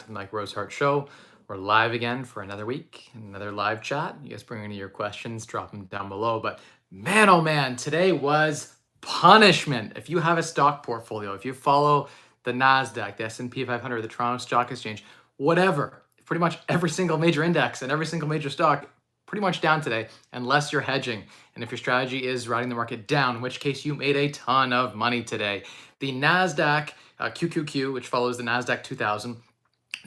to the Mike Rosehart Show. We're live again for another week, another live chat. You guys bring any of your questions, drop them down below. But man, oh man, today was punishment. If you have a stock portfolio, if you follow the Nasdaq, the S&P 500, the Toronto Stock Exchange, whatever, pretty much every single major index and every single major stock pretty much down today, unless you're hedging. And if your strategy is riding the market down, in which case you made a ton of money today. The Nasdaq QQQ, which follows the Nasdaq 2000,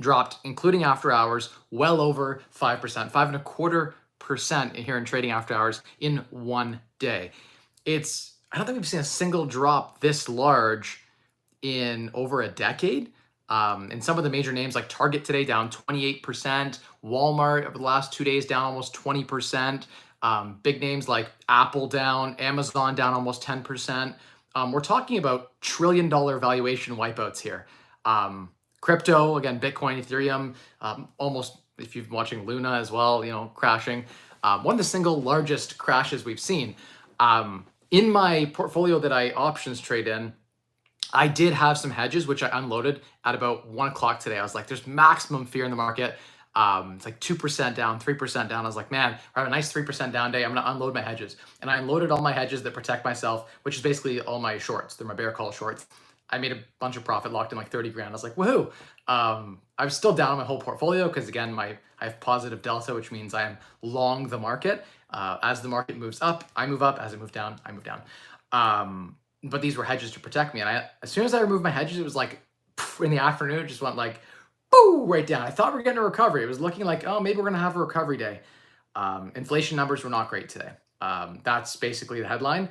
dropped, including after hours, well over 5%, 5.25% here in trading after hours in one day. I don't think we've seen a single drop this large in over a decade. And some of the major names like Target today down 28%, Walmart over the last 2 days down almost 20%, big names like Apple down, Amazon down almost 10%. We're talking about trillion-dollar valuation wipeouts here. Crypto, again, Bitcoin, Ethereum, almost, if you've been watching Luna as well, crashing. One of the single largest crashes we've seen. In my portfolio that I options trade in, I did have some hedges, which I unloaded at about 1 o'clock today. I was like, there's maximum fear in the market. It's like 2% down, 3% down. I was like, man, I have a nice 3% down day. I'm going to unload my hedges. And I unloaded all my hedges that protect myself, which is basically all my shorts. They're my bear call shorts. I made a bunch of profit, locked in like 30 grand. I was like, woohoo. I was still down on my whole portfolio because, again, I have positive delta, which means I am long the market. As the market moves up, I move up. As it moves down, I move down. But these were hedges to protect me. And as soon as I removed my hedges, it was like in the afternoon, it just went like, boo, right down. I thought we were getting a recovery. It was looking like, oh, maybe we're going to have a recovery day. Inflation numbers were not great today. That's basically the headline.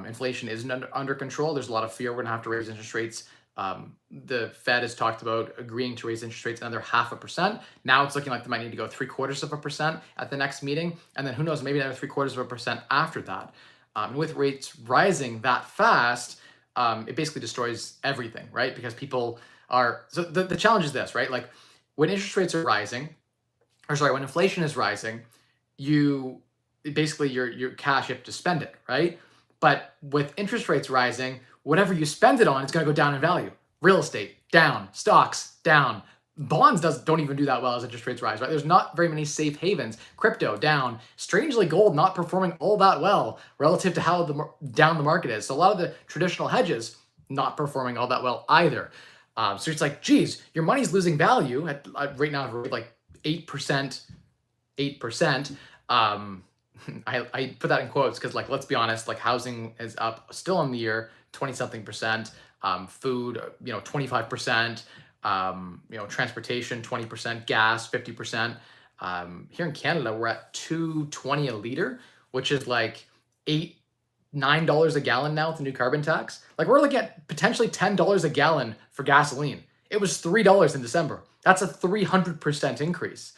Inflation isn't under control. There's a lot of fear we're going to have to raise interest rates. The Fed has talked about agreeing to raise interest rates another 0.5%. Now it's looking like they might need to go 0.75% at the next meeting. And then who knows, maybe another 0.75% after that. And with rates rising that fast, it basically destroys everything, right? Because people are, so the challenge is this, right? Like when interest rates are rising, when inflation is rising, basically your cash, you have to spend it, right? But with interest rates rising, whatever you spend it on, it's going to go down in value. Real estate, down. Stocks, down. Bonds don't even do that well as interest rates rise, right? There's not very many safe havens. Crypto, down. Strangely, gold not performing all that well relative to how down the market is. So a lot of the traditional hedges not performing all that well either. So it's like, geez, your money's losing value at right now, like 8%. I put that in quotes because, like, let's be honest, like housing is up still on the year, 20-something%. Food, 25%. Transportation, 20%. Gas, 50%. Here in Canada, we're at $2.20 a liter, which is like $9 a gallon now with the new carbon tax. Like we're looking at potentially $10 a gallon for gasoline. It was $3 in December. That's a 300% increase.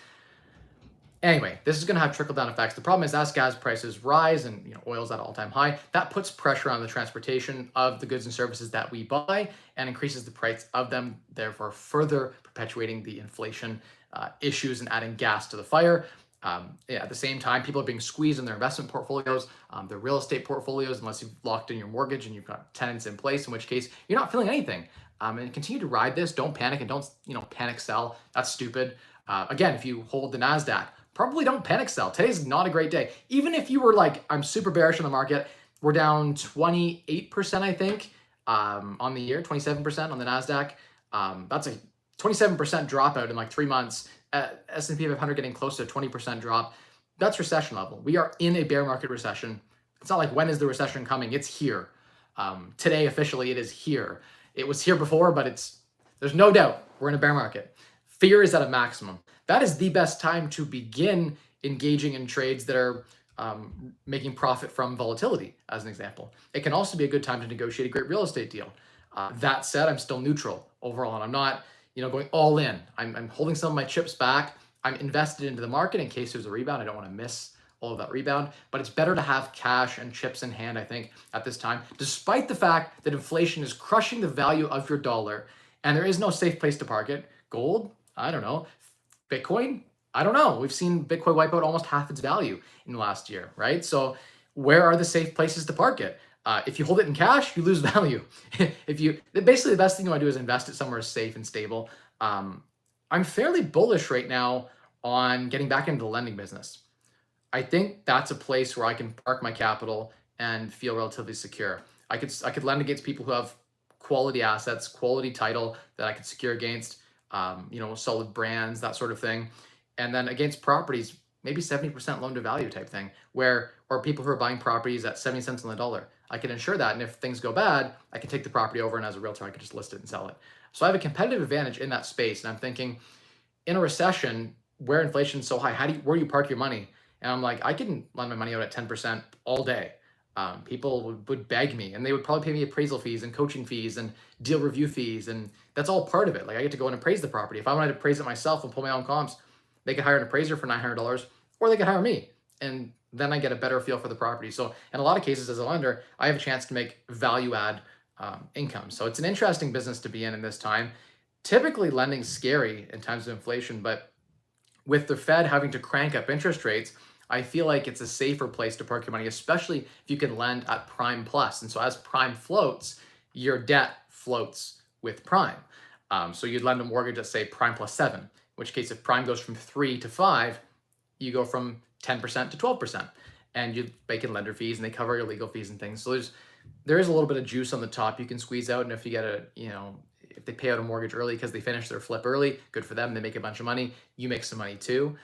Anyway, this is going to have trickle-down effects. The problem is as gas prices rise and oil's at an all-time high, that puts pressure on the transportation of the goods and services that we buy and increases the price of them, therefore further perpetuating the inflation issues and adding gas to the fire. At the same time, people are being squeezed in their investment portfolios, their real estate portfolios, unless you've locked in your mortgage and you've got tenants in place, in which case you're not feeling anything. And continue to ride this. Don't panic and don't panic sell. That's stupid. Again, if you hold the Nasdaq, probably don't panic sell. Today's not a great day. Even if you were like, I'm super bearish on the market, we're down 28%, I think, on the year, 27% on the Nasdaq. That's a 27% dropout in like 3 months. S&P 500 getting close to a 20% drop. That's recession level. We are in a bear market recession. It's not like when is the recession coming? It's here. Today, officially, it is here. It was here before, but there's no doubt we're in a bear market. Fear is at a maximum. That is the best time to begin engaging in trades that are making profit from volatility, as an example. It can also be a good time to negotiate a great real estate deal. That said, I'm still neutral overall, and I'm not going all in. I'm holding some of my chips back. I'm invested into the market in case there's a rebound. I don't want to miss all of that rebound, but it's better to have cash and chips in hand, I think, at this time, despite the fact that inflation is crushing the value of your dollar and there is no safe place to park it. Gold, I don't know. Bitcoin, I don't know. We've seen Bitcoin wipe out almost half its value in the last year, right? So where are the safe places to park it? If you hold it in cash, you lose value. Basically the best thing you want to do is invest it somewhere safe and stable. I'm fairly bullish right now on getting back into the lending business. I think that's a place where I can park my capital and feel relatively secure. I could lend against people who have quality assets, quality title that I could secure against, solid brands, that sort of thing, and then against properties, maybe 70% loan to value type thing, where or people who are buying properties at 70 cents on the dollar. I can insure that, and if things go bad, I can take the property over, and as a realtor, I can just list it and sell it. So I have a competitive advantage in that space, and I'm thinking in a recession where inflation's so high, where do you park your money? And I'm like, I can lend my money out at 10% all day. People would beg me, and they would probably pay me appraisal fees and coaching fees and deal review fees, and that's all part of it. Like I get to go and appraise the property. If I wanted to appraise it myself and pull my own comps, they could hire an appraiser for $900, or they could hire me, and then I get a better feel for the property. So in a lot of cases, as a lender, I have a chance to make value add income. So it's an interesting business to be in this time. Typically, lending's scary in times of inflation, but with the Fed having to crank up interest rates, I feel like it's a safer place to park your money, especially if you can lend at prime plus. And so as prime floats, your debt floats with prime. So you'd lend a mortgage at say prime plus 7, in which case if prime goes from 3 to 5, you go from 10% to 12%. And you bake in lender fees and they cover your legal fees and things. So there is a little bit of juice on the top you can squeeze out. And if you get if they pay out a mortgage early because they finish their flip early, good for them. They make a bunch of money. You make some money too.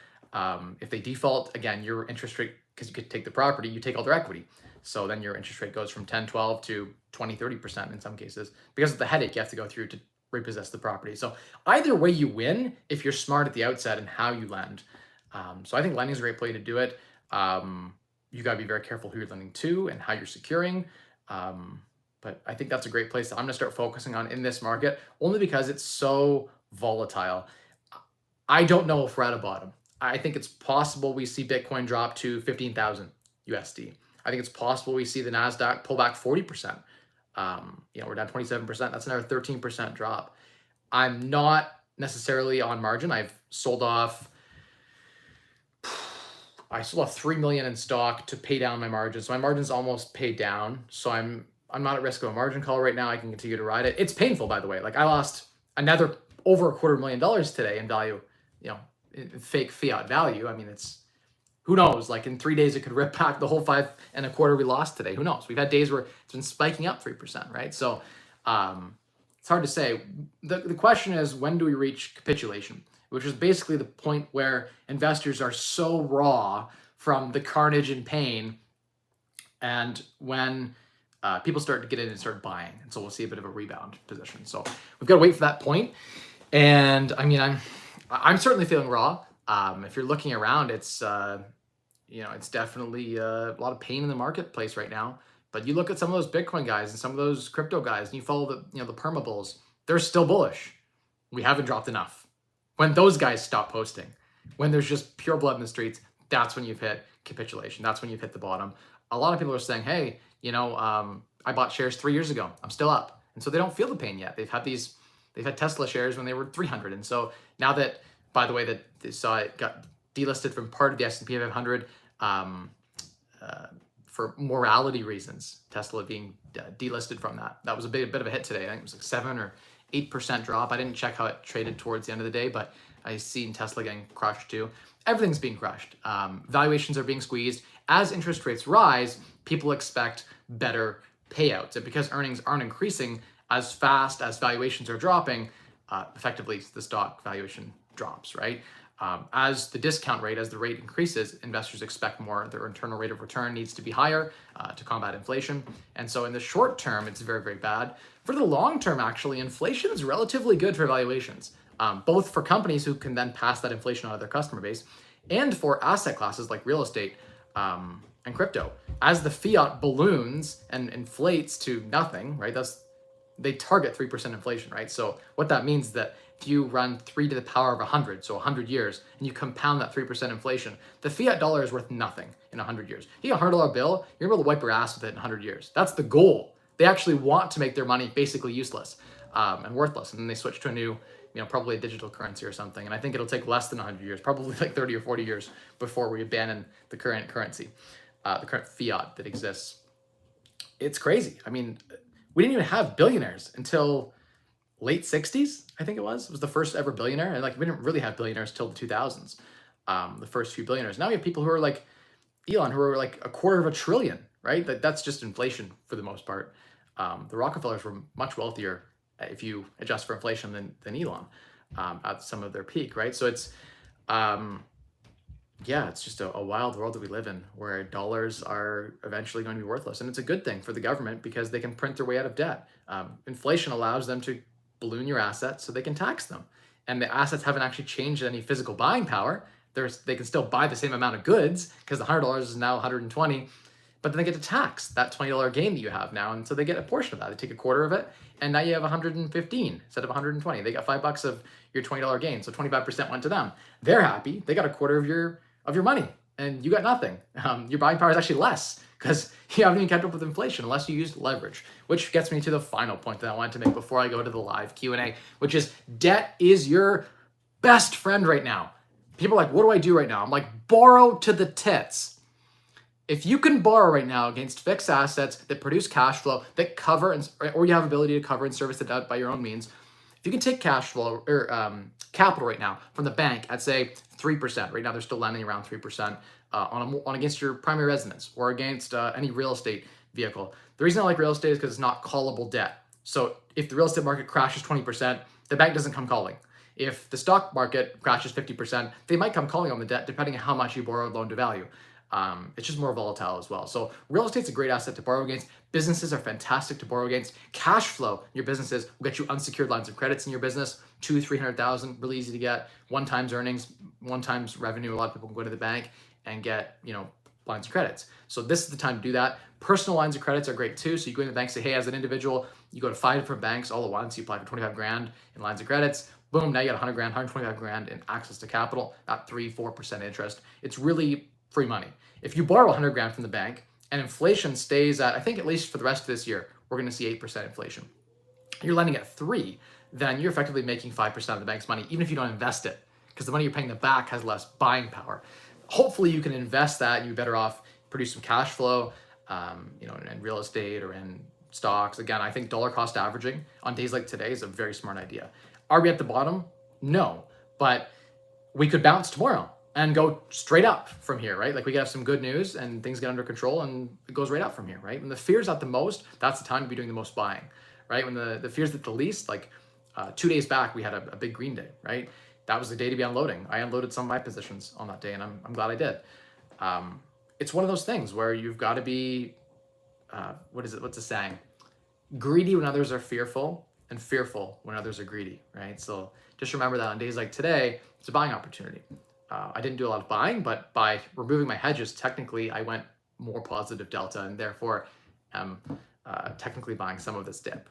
If they default, again, your interest rate, because you could take the property, you take all their equity. So then your interest rate goes from 10, 12 to 20, 30% in some cases because of the headache you have to go through to repossess the property. So either way you win if you're smart at the outset and how you lend. So I think lending is a great play to do it. You got to be very careful who you're lending to and how you're securing. But I think that's a great place that I'm going to start focusing on in this market, only because it's so volatile. I don't know if we're at a bottom. I think it's possible we see Bitcoin drop to 15,000 USD. I think it's possible we see the Nasdaq pull back 40%. We're down 27%. That's another 13% drop. I'm not necessarily on margin. I sold off 3 million in stock to pay down my margin. So my margin's almost paid down. So I'm not at risk of a margin call right now. I can continue to ride it. It's painful, by the way. Like I lost another over $250,000 today in value, in fake fiat value. I mean, who knows? Like in 3 days, it could rip back the whole 5.25 we lost today. Who knows? We've had days where it's been spiking up 3%, right? So it's hard to say. The question is, when do we reach capitulation? Which is basically the point where investors are so raw from the carnage and pain, and when people start to get in and start buying. And so we'll see a bit of a rebound position. So we've got to wait for that point. And I mean, I'm certainly feeling raw. If you're looking around, it's definitely a lot of pain in the marketplace right now. But you look at some of those Bitcoin guys and some of those crypto guys, and you follow the perma bulls, they're still bullish. We haven't dropped enough. When those guys stop posting, when there's just pure blood in the streets, that's when you've hit capitulation. That's when you've hit the bottom. A lot of people are saying, hey, I bought shares 3 years ago. I'm still up. And so they don't feel the pain yet. They've had Tesla shares when they were 300. And so now that, by the way, that they saw it got delisted from part of the S&P 500 for morality reasons, Tesla being delisted from that. That was a bit of a hit today. I think it was like 7 or 8% drop. I didn't check how it traded towards the end of the day, but I seen Tesla getting crushed too. Everything's being crushed. Valuations are being squeezed. As interest rates rise, people expect better payouts. And because earnings aren't increasing as fast as valuations are dropping, effectively the stock valuation drops, right? As the discount rate, as the rate increases, investors expect more. Their internal rate of return needs to be higher to combat inflation. And so in the short term, it's very, very bad. For the long term, actually, inflation is relatively good for valuations, both for companies who can then pass that inflation on to their customer base and for asset classes like real estate and crypto. As the fiat balloons and inflates to nothing, right? They target 3% inflation, right? So what that means is that if you run 3 to the power of 100, so 100 years, and you compound that 3% inflation, the fiat dollar is worth nothing in 100 years. You get a $100 bill, you're able to wipe your ass with it in 100 years. That's the goal. They actually want to make their money basically useless and worthless, and then they switch to a new, probably a digital currency or something. And I think it'll take less than 100 years, probably like 30 or 40 years before we abandon the current currency, the current fiat that exists. It's crazy. I mean, we didn't even have billionaires until late 60s, I think it was the first ever billionaire. And like, we didn't really have billionaires till the 2000s. The first few billionaires. Now we have people who are like Elon, who are like $250 billion, right? That's just inflation for the most part. The Rockefellers were much wealthier if you adjust for inflation than Elon at some of their peak, right? So it's, yeah, it's just a wild world that we live in where dollars are eventually going to be worthless. And it's a good thing for the government because they can print their way out of debt. Inflation allows them to balloon your assets so they can tax them. And the assets haven't actually changed any physical buying power. They can still buy the same amount of goods because the $100 is now 120, but then they get to tax that $20 gain that you have now. And so they get a portion of that. They take a quarter of it, and now you have 115 instead of 120. They got $5 of your $20 gain. So 25% went to them. They're happy. They got a quarter of your money, and you got nothing. Your buying power is actually less because you haven't even kept up with inflation unless you used leverage, which gets me to the final point that I wanted to make before I go to the live Q&A, which is debt is your best friend right now. People are like, what do I do right now? I'm like, borrow to the tits. If you can borrow right now against fixed assets that produce cash flow, that cover, or you have ability to cover and service the debt by your own means, if you can take cash flow or capital right now from the bank at say 3%, right now they're still lending around 3% on against your primary residence or against any real estate vehicle. The reason I like real estate is because it's not callable debt. So if the real estate market crashes 20%, the bank doesn't come calling. If the stock market crashes 50%, they might come calling on the debt depending on how much you borrowed loan to value. It's just more volatile as well. So real estate's a great asset to borrow against. Businesses are fantastic to borrow against. Cash flow in your businesses will get you unsecured lines of credits in your business, $200,000-300,000, really easy to get. 1 times earnings, 1 times revenue. A lot of people can go to the bank and get, lines of credits. So this is the time to do that. Personal lines of credits are great too. So you go in the bank, say, hey, as an individual, you go to 5 different banks all at once. You apply for 25 grand in lines of credits. Boom, now you got 100 grand, 125 grand in access to capital at 3-4% interest. It's really free money. If you borrow 100 grand from the bank and inflation stays at, I think at least for the rest of this year, we're going to see 8% inflation. You're lending at 3, then you're effectively making 5% of the bank's money, even if you don't invest it, because the money you're paying the back has less buying power. Hopefully you can invest that and you're better off produce some cash flow, in real estate or in stocks. Again, I think dollar cost averaging on days like today is a very smart idea. Are we at the bottom? No, but we could bounce tomorrow and go straight up from here, right? Like we could have some good news and things get under control and it goes right up from here, right? When the fear's at the most, that's the time to be doing the most buying, right? When the fear's at the least, like 2 days back, we had a big green day, right? That was the day to be unloading. I unloaded some of my positions on that day and I'm glad I did. It's one of those things where you've got to be, what's the saying? Greedy when others are fearful and fearful when others are greedy, right? So just remember that on days like today, it's a buying opportunity. I didn't do a lot of buying, but by removing my hedges, technically I went more positive delta and therefore am technically buying some of this dip.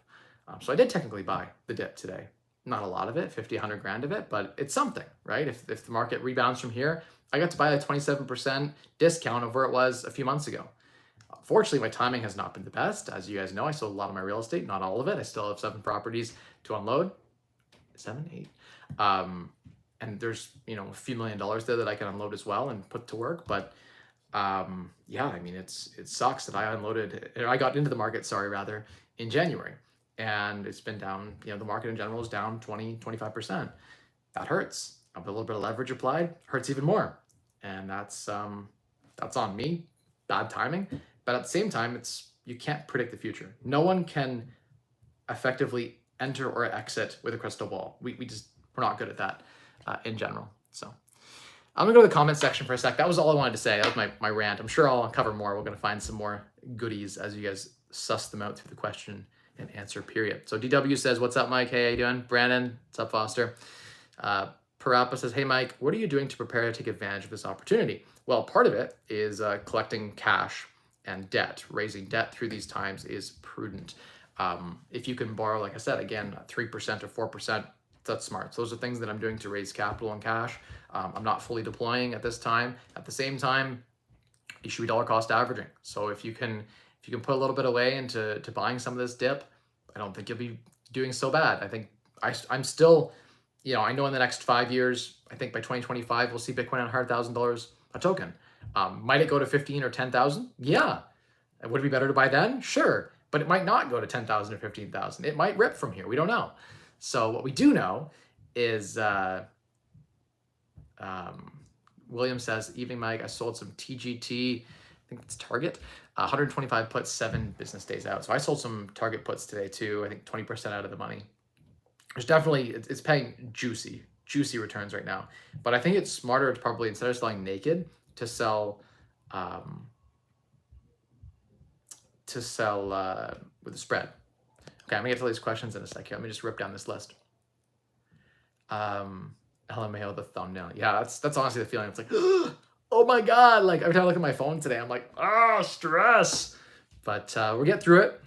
So I did technically buy the dip today. Not a lot of it, 50, 100 grand of it, but it's something, right? If the market rebounds from here, I got to buy a 27% discount of where it was a few months ago. Fortunately, my timing has not been the best. As you guys know, I sold a lot of my real estate, not all of it. I still have 7 properties to unload. 7, 8. And there's, a few $1 million there that I can unload as well and put to work. But yeah, I mean, it sucks that I got into the market, in January. And it's been down, the market in general is down 20, 25%. That hurts. A little bit of leverage applied hurts even more. And that's on me, bad timing. But at the same time, you can't predict the future. No one can effectively enter or exit with a crystal ball. We're not good at that in general. So I'm gonna go to the comment section for a sec. That was all I wanted to say. That was my rant. I'm sure I'll uncover more. We're gonna find some more goodies as you guys suss them out through the question and answer period. So DW says, what's up, Mike? Hey, how you doing? Brandon, what's up, Foster? Parappa says, hey, Mike, what are you doing to prepare to take advantage of this opportunity? Well, part of it is collecting cash and debt. Raising debt through these times is prudent. If you can borrow, like I said, again, 3% or 4%, that's smart. So those are things that I'm doing to raise capital and cash. I'm not fully deploying at this time. At the same time, you should be dollar cost averaging. So if you can put a little bit away into buying some of this dip, I don't think you'll be doing so bad. I think I'm still, I know in the next 5 years, I think by 2025, we'll see Bitcoin on $100,000 a token. Might it go to 15 or 10,000? Yeah. Would it be better to buy then? Sure. But it might not go to 10,000 or 15,000. It might rip from here. We don't know. So what we do know is William says, evening Mike, I sold some TGT, I think it's Target, 125 puts, 7 business days out. So I sold some Target puts today too, I think 20% out of the money. There's definitely, it's paying juicy returns right now. But I think it's smarter to probably, instead of selling naked, to sell with a spread. Okay, I'm gonna get to these questions in a second. Let me just rip down this list. LMAO, the thumbnail. Yeah, that's honestly the feeling. It's like, oh my God. Like every time I look at my phone today, I'm like, stress. But we'll get through it.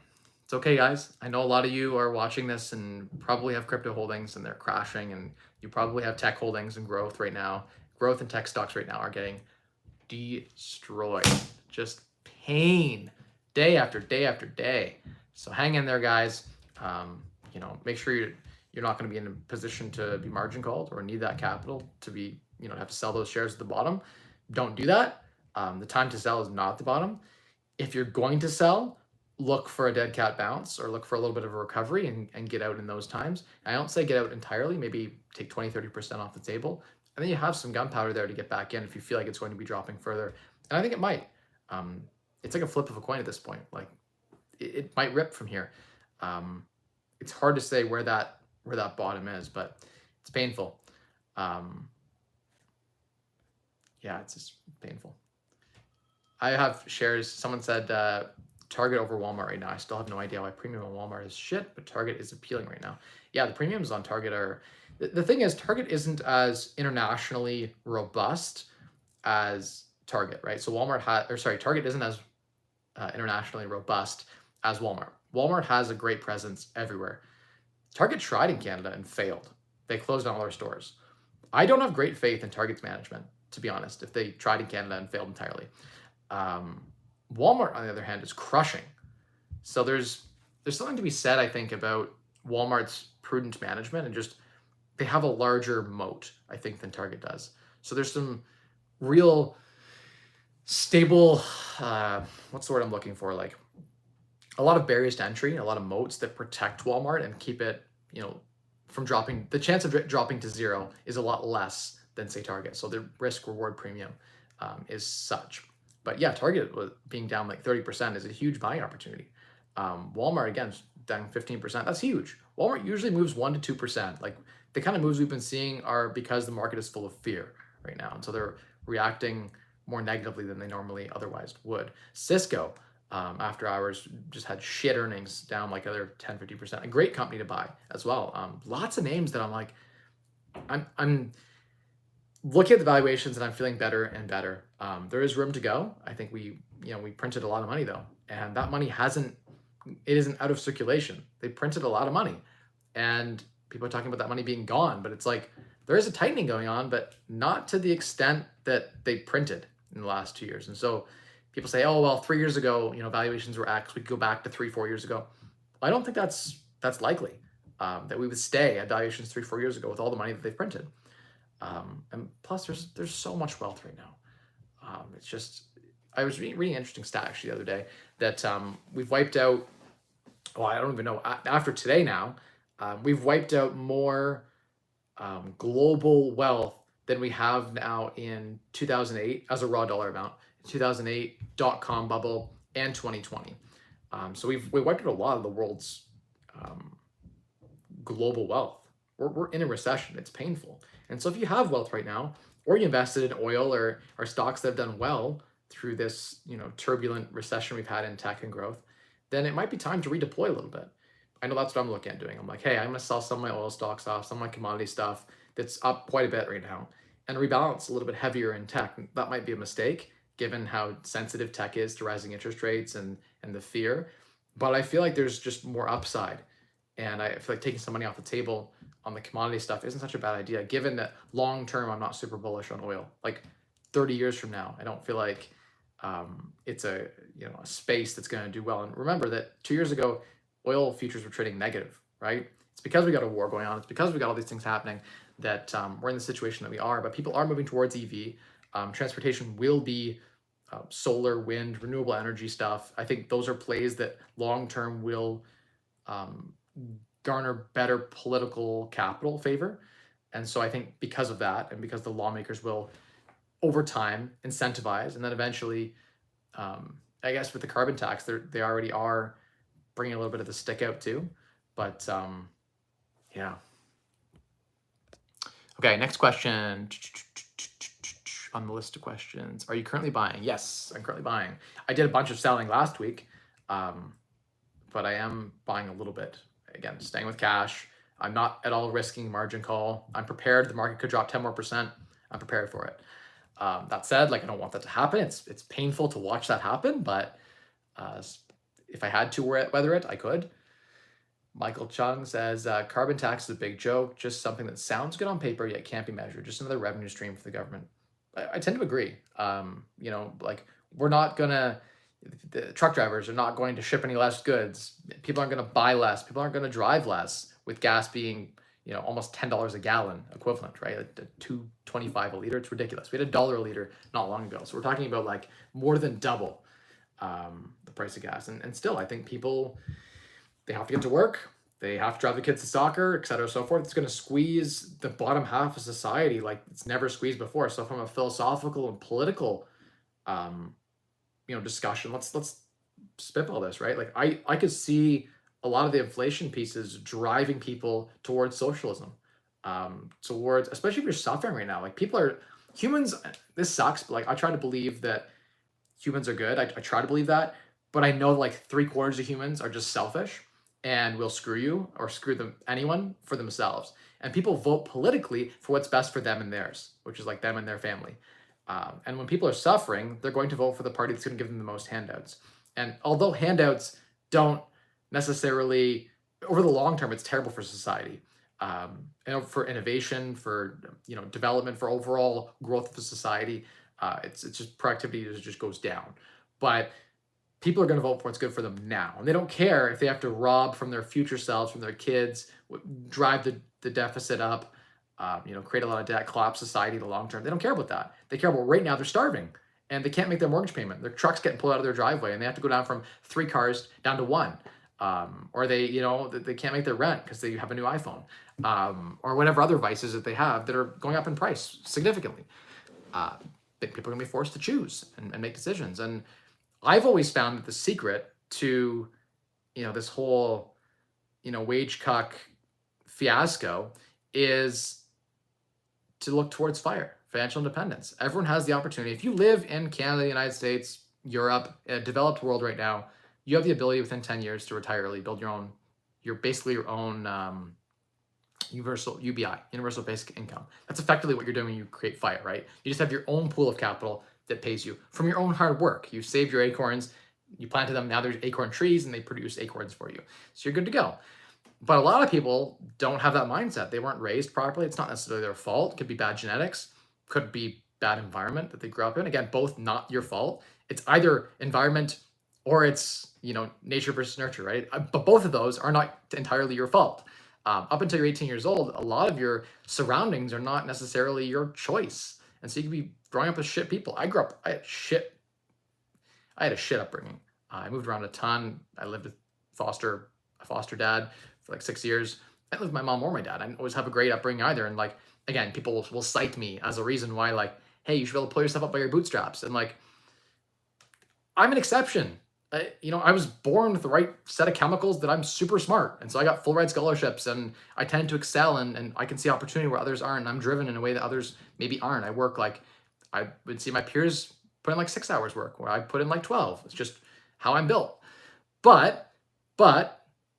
It's okay, guys. I know a lot of you are watching this and probably have crypto holdings and they're crashing, and you probably have tech holdings and growth right now. Growth and tech stocks right now are getting destroyed. Just pain day after day after day. So hang in there, guys. Make sure you're not going to be in a position to be margin called or need that capital to be, have to sell those shares at the bottom. Don't do that. The time to sell is not at the bottom. If you're going to sell, look for a dead cat bounce or look for a little bit of a recovery and get out in those times. I don't say get out entirely, maybe take 20, 30% off the table. And then you have some gunpowder there to get back in if you feel like it's going to be dropping further. And I think it might. It's like a flip of a coin at this point. Like it might rip from here. It's hard to say where that bottom is, but it's painful. Yeah, it's just painful. I have shares. Someone said Target over Walmart right now. I still have no idea why premium on Walmart is shit, but Target is appealing right now. Yeah, the premiums on Target are... The thing is, Target isn't as internationally robust as Target, right? So Target isn't as internationally robust as Walmart. Walmart has a great presence everywhere. Target tried in Canada and failed. They closed down all their stores. I don't have great faith in Target's management, to be honest, if they tried in Canada and failed entirely. Walmart, on the other hand, is crushing. So there's something to be said, I think, about Walmart's prudent management, and just they have a larger moat, I think, than Target does. So there's some real stable, what's the word I'm looking for? Like a lot of barriers to entry, a lot of moats that protect Walmart and keep it, from dropping. The chance of dropping to zero is a lot less than, say, Target. So the risk reward premium is such. But yeah, Target being down like 30% is a huge buying opportunity. Walmart, again, down 15%. That's huge. Walmart usually moves 1% to 2%. Like the kind of moves we've been seeing are because the market is full of fear right now. And so they're reacting more negatively than they normally otherwise would. Cisco, after hours, just had shit earnings, down like other 10, 50%. A great company to buy as well. Lots of names that I'm like, I'm looking at the valuations and I'm feeling better and better. There is room to go. I think we printed a lot of money though, and that money isn't out of circulation. They printed a lot of money, and people are talking about that money being gone, but it's like there is a tightening going on, but not to the extent that they printed in the last 2 years. And so people say, oh, well, 3 years ago, valuations were X. We could go back to 3-4 years ago. I don't think that's likely, that we would stay at valuations 3-4 years ago with all the money that they've printed. And plus, there's so much wealth right now. It's just, I was reading an interesting stat actually the other day that we've wiped out, I don't even know, after today now, we've wiped out more global wealth than we have now in 2008 as a raw dollar amount, 2008 .com bubble, and 2020. So we wiped out a lot of the world's global wealth. We're in a recession. It's painful. And so if you have wealth right now, or you invested in oil or stocks that have done well through this turbulent recession we've had in tech and growth, then it might be time to redeploy a little bit. I know that's what I'm looking at doing. I'm like, hey, I'm going to sell some of my oil stocks off, some of my commodity stuff that's up quite a bit right now, and rebalance a little bit heavier in tech. That might be a mistake given how sensitive tech is to rising interest rates and the fear. But I feel like there's just more upside. And I feel like taking some money off the table on the commodity stuff isn't such a bad idea, given that long term I'm not super bullish on oil. Like 30 years from now, I don't feel like it's a space that's going to do well. And remember that 2 years ago, oil futures were trading negative, right? It's because we got a war going on. It's because we got all these things happening that we're in the situation that we are. But people are moving towards EV. Transportation will be solar, wind, renewable energy stuff. I think those are plays that long term will garner better political capital favor. And so I think because of that, and because the lawmakers will over time incentivize, and then eventually, I guess with the carbon tax, they already are bringing a little bit of the stick out too. But yeah. Okay, next question on the list of questions. Are you currently buying? Yes, I'm currently buying. I did a bunch of selling last week, but I am buying a little bit. Again, staying with cash. I'm not at all risking margin call. I'm prepared. The market could drop 10 more %. I'm prepared for it. That said, like, I don't want that to happen. It's painful to watch that happen, but if I had to weather it, I could. Michael Chung says, carbon tax is a big joke, just something that sounds good on paper, yet can't be measured, just another revenue stream for the government. I tend to agree. You know, like, we're not gonna, the truck drivers are not going to ship any less goods. People aren't gonna buy less. People aren't gonna drive less, with gas being, you know, almost $10 a gallon equivalent, right? Like $2.25 a liter. It's ridiculous. We had $1 a liter not long ago. So we're talking about like more than double the price of gas. And still, I think people, they have to get to work. They have to drive the kids to soccer, et cetera, so forth. It's going to squeeze the bottom half of society like it's never squeezed before. So from a philosophical and political, you know, discussion, let's spitball this, right? Like I could see a lot of the inflation pieces driving people towards socialism, towards, especially if you're suffering right now. Like, people are humans. This sucks, but like, I try to believe that humans are good. I try to believe that, but I know like 3/4 of humans are just selfish and will screw you or screw anyone for themselves. And people vote politically for what's best for them and theirs, which is like them and their family. And when people are suffering, they're going to vote for the party that's going to give them the most handouts. And although handouts don't necessarily, over the long term, it's terrible for society, and for innovation, for, you know, development, for overall growth of the society. It's just productivity just goes down. But people are going to vote for what's good for them now, and they don't care if they have to rob from their future selves, from their kids, drive the deficit up, you know, create a lot of debt, collapse society in the long term. They don't care about that. They care about right now. They're starving and they can't make their mortgage payment. Their truck's getting pulled out of their driveway and they have to go down from 3 cars down to 1. Or they, you know, they can't make their rent because they have a new iPhone, or whatever other vices that they have that are going up in price significantly. People are going to be forced to choose and make decisions. And I've always found that the secret to, you know, this whole, you know, wage cuck fiasco is to look towards financial independence. Everyone has the opportunity. If you live in Canada, the United States, Europe, a developed world right now, you have the ability within 10 years to retire early, build you're basically your own universal UBI, universal basic income. That's effectively what you're doing when you create FIRE, right? You just have your own pool of capital that pays you from your own hard work. You saved your acorns, you planted them, now there's acorn trees and they produce acorns for you. So you're good to go. But a lot of people don't have that mindset. They weren't raised properly. It's not necessarily their fault. It could be bad genetics, could be bad environment that they grew up in. Again, both not your fault. It's either environment or it's, you know, nature versus nurture, right? But both of those are not entirely your fault. Up until you're 18 years old, a lot of your surroundings are not necessarily your choice. And so you could be growing up with shit people. I had a shit upbringing. I moved around a ton. I lived with a foster dad for like 6 years. I didn't live with my mom or my dad. I didn't always have a great upbringing either. And like, again, people will cite me as a reason why, like, hey, you should be able to pull yourself up by your bootstraps. And like, I'm an exception. You know, I was born with the right set of chemicals that I'm super smart. And so I got full ride scholarships and I tend to excel and I can see opportunity where others aren't. And I'm driven in a way that others maybe aren't. I work like, I would see my peers put in like 6 hours work where I put in like 12. It's just how I'm built. But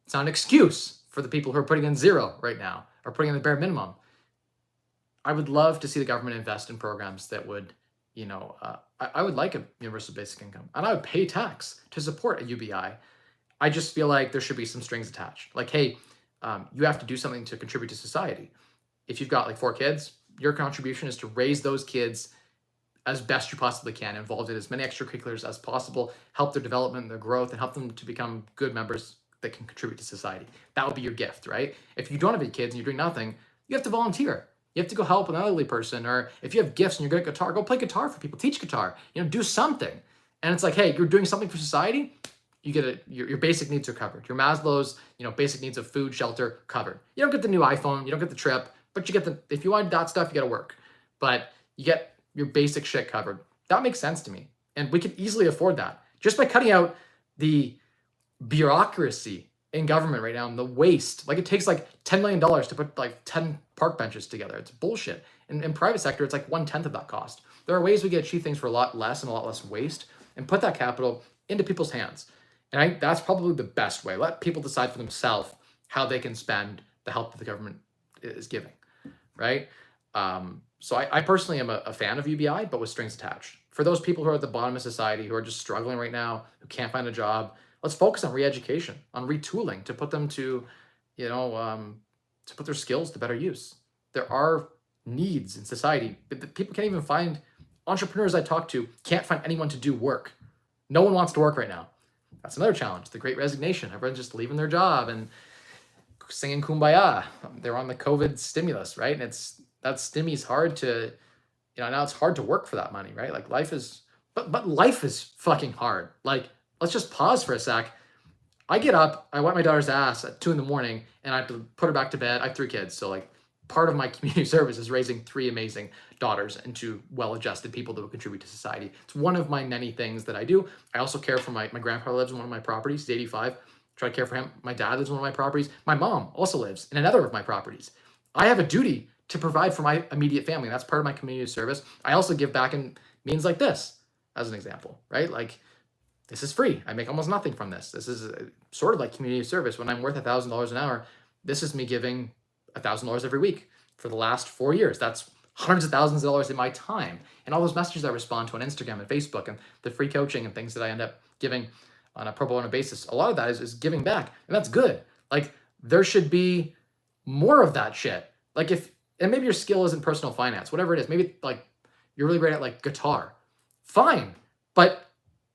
it's not an excuse for the people who are putting in 0 right now or putting in the bare minimum. I would love to see the government invest in programs that would, you know, I would like a universal basic income and I would pay tax to support a UBI. I just feel like there should be some strings attached. Like, hey, you have to do something to contribute to society. If you've got like 4 kids, your contribution is to raise those kids as best you possibly can, involved in as many extracurriculars as possible, help their development, their growth, and help them to become good members that can contribute to society. That would be your gift, right? If you don't have any kids and you're doing nothing, you have to volunteer. You have to go help an elderly person, or if you have gifts and you're good at guitar, go play guitar for people, teach guitar, you know, do something. And it's like, hey, you're doing something for society, your basic needs are covered. Your Maslow's, basic needs of food, shelter covered. You don't get the new iPhone, you don't get the trip, but you get if you want that stuff, you got to work. But you get your basic shit covered. That makes sense to me. And we can easily afford that just by cutting out the bureaucracy in government right now and the waste. Like, it takes like $10 million to put like 10 park benches together. It's bullshit. In private sector, it's like 1/10 of that cost. There are ways we can achieve things for a lot less and a lot less waste and put that capital into people's hands. And I think that's probably the best way. Let people decide for themselves how they can spend the help that the government is giving, right? So I personally am a fan of UBI, but with strings attached. For those people who are at the bottom of society, who are just struggling right now, who can't find a job, let's focus on re-education, on retooling to put them to put their skills to better use. There are needs in society, but people can't even find, entrepreneurs I talk to can't find anyone to do work. No one wants to work right now. That's another challenge, the great resignation. Everyone's just leaving their job and singing Kumbaya. They're on the COVID stimulus, right? And that stimmy's hard to, now it's hard to work for that money, right? Like, life is, but life is fucking hard. Like, let's just pause for a sec. I get up, I wipe my daughter's ass at 2 a.m. and I have to put her back to bed. I have 3 kids. So like, part of my community service is raising 3 amazing daughters into well-adjusted people that will contribute to society. It's one of my many things that I do. I also care for my grandfather lives in one of my properties. He's 85. Try to care for him. My dad lives in one of my properties. My mom also lives in another of my properties. I have a duty to provide for my immediate family. That's part of my community service. I also give back in means like this, as an example, right? Like, this is free. I make almost nothing from this. This is sort of like community service. When I'm worth $1,000 an hour, this is me giving $1,000 every week for the last 4 years. That's hundreds of thousands of dollars in my time. And all those messages I respond to on Instagram and Facebook and the free coaching and things that I end up giving on a pro bono basis, a lot of that is giving back. And that's good. Like, there should be more of that shit. Like, and maybe your skill isn't personal finance, whatever it is. Maybe like you're really great at like guitar. Fine. But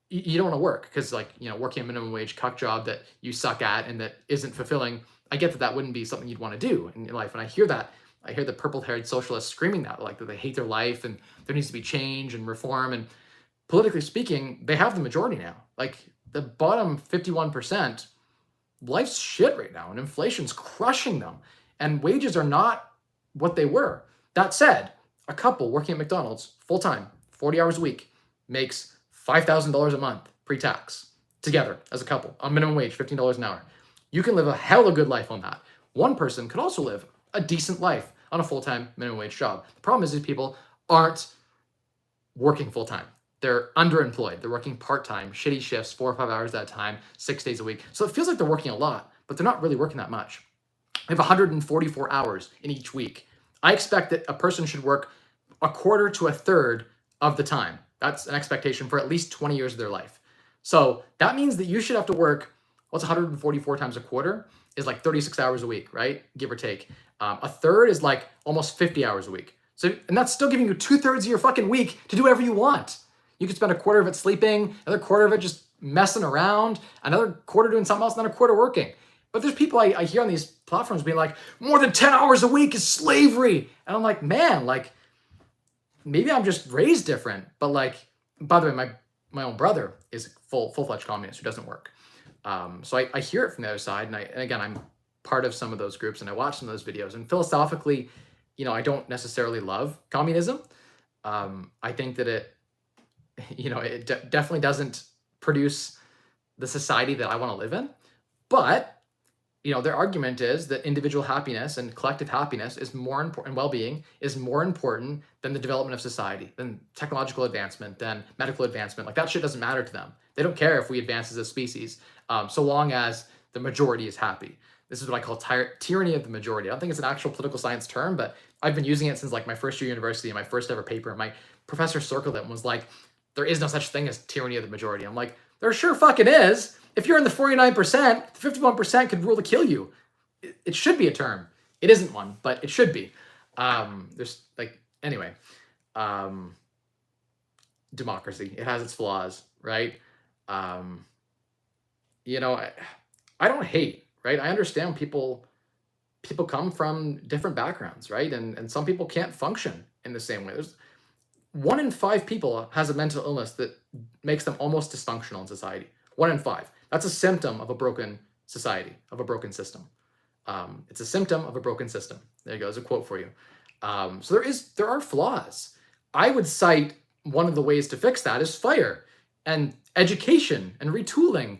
you don't want to work because, like, working a minimum wage cuck job that you suck at and that isn't fulfilling. I get that wouldn't be something you'd want to do in your life. And I hear that. I hear the purple-haired socialists screaming that, like, that they hate their life and there needs to be change and reform. And politically speaking, they have the majority now. Like, the bottom 51%, life's shit right now and inflation's crushing them. And wages are not what they were. That said, a couple working at McDonald's full-time, 40 hours a week, makes $5,000 a month pre-tax together as a couple on minimum wage, $15 an hour. You can live a hell of a good life on that. One person could also live a decent life on a full-time minimum wage job. The problem is these people aren't working full-time. They're underemployed. They're working part-time, shitty shifts, 4 or 5 hours at a time, 6 days a week. So it feels like they're working a lot, but they're not really working that much. They have 144 hours in each week. I expect that a person should work a quarter to a third of the time. That's an expectation for at least 20 years of their life. So that means that you should have to work, what's 144 times a quarter is like 36 hours a week, right? Give or take. A third is like almost 50 hours a week. So, and that's still giving you 2/3 of your fucking week to do whatever you want. You could spend a quarter of it sleeping, another quarter of it just messing around, another quarter doing something else, another quarter working. But there's people I hear on these platforms being like, more than 10 hours a week is slavery. And I'm like, man, like, maybe I'm just raised different. But like, by the way, my own brother is a full-fledged communist who doesn't work. So I hear it from the other side. And again, I'm part of some of those groups and I watch some of those videos. And philosophically, I don't necessarily love communism. I think that it definitely doesn't produce the society that I want to live in. But their argument is that individual happiness and collective happiness is more important, and well-being is more important than the development of society, than technological advancement, than medical advancement. Like, that shit doesn't matter to them. They don't care if we advance as a species, so long as the majority is happy. This is what I call tyranny of the majority. I don't think it's an actual political science term, but I've been using it since like my first year of university and my first ever paper. My professor circled it and was like, there is no such thing as tyranny of the majority. I'm like, there sure fucking is. If you're in the 49%, the 51% could rule to kill you. It should be a term. It isn't one, but it should be. There's like, anyway, democracy, it has its flaws, right? I don't hate, right? I understand people come from different backgrounds, right? And some people can't function in the same way. There's 1 in 5 people has a mental illness that makes them almost dysfunctional in society. 1 in 5. That's a symptom of a broken society, of a broken system. It's a symptom of a broken system. There you go. There's a quote for you. So there are flaws. I would cite one of the ways to fix that is fire and education and retooling.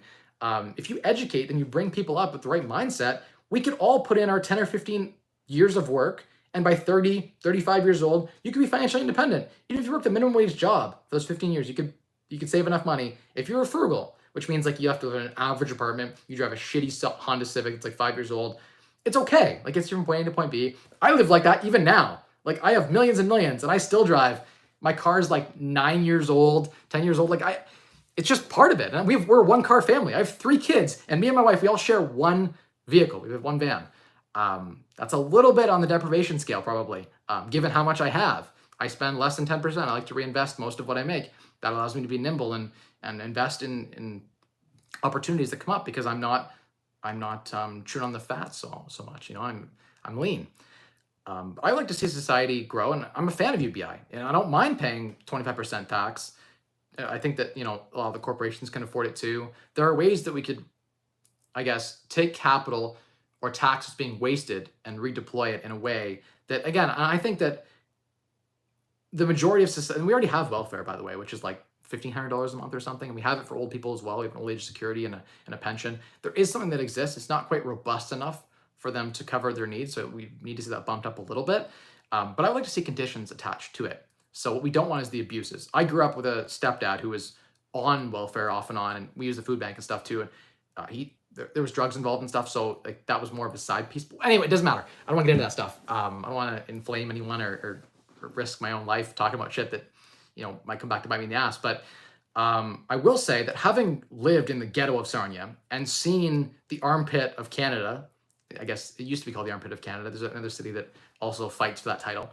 If you educate and you bring people up with the right mindset, we could all put in our 10 or 15 years of work. And by 30, 35 years old, you could be financially independent. Even if you worked a minimum wage job for those 15 years, you could save enough money. If you were frugal, which means like you have to live in an average apartment, you drive a shitty Honda Civic, it's like 5 years old, it's okay. Like, it's from point A to point B. I live like that even now. Like, I have millions and millions and I still drive. My car's like 9 years old, 10 years old. Like, it's just part of it. And we're a one car family. I have 3 kids and me and my wife, we all share one vehicle. We have one van. That's a little bit on the deprivation scale, probably, given how much I have. I spend less than 10%. I like to reinvest most of what I make. That allows me to be nimble and invest in opportunities that come up because I'm not chewing on the fat so much. I'm lean. I like to see society grow, and I'm a fan of UBI, and I don't mind paying 25% tax. I think that a lot of the corporations can afford it too. There are ways that we could, I guess, take capital or taxes being wasted and redeploy it in a way that, again, I think that the majority of society, and we already have welfare, by the way, which is like $1,500 a month or something, and we have it for old people as well. We have an old age security and a pension. There is something that exists. It's not quite robust enough for them to cover their needs, so we need to see that bumped up a little bit. But I would like to see conditions attached to it. So what we don't want is the abuses. I grew up with a stepdad who was on welfare off and on, and we use the food bank and stuff too. And there was drugs involved and stuff, so like that was more of a side piece. Anyway, it doesn't matter. I don't want to get into that stuff. I don't want to inflame anyone or risk my own life talking about shit that might come back to bite me in the ass. But I will say that having lived in the ghetto of Sarnia and seen the armpit of Canada, I guess it used to be called the armpit of Canada. There's another city that also fights for that title.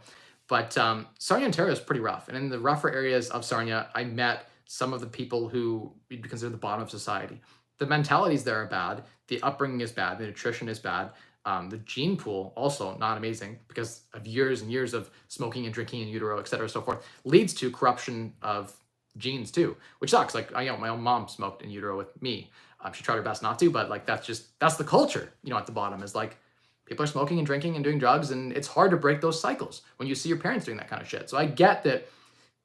But Sarnia, Ontario is pretty rough. And in the rougher areas of Sarnia, I met some of the people who you'd consider the bottom of society. The mentalities there are bad. The upbringing is bad. The nutrition is bad. The gene pool also not amazing because of years and years of smoking and drinking in utero, et cetera, so forth, leads to corruption of genes too, which sucks. Like, my own mom smoked in utero with me. She tried her best not to, but like that's the culture. At the bottom is like people are smoking and drinking and doing drugs, and it's hard to break those cycles when you see your parents doing that kind of shit. So I get that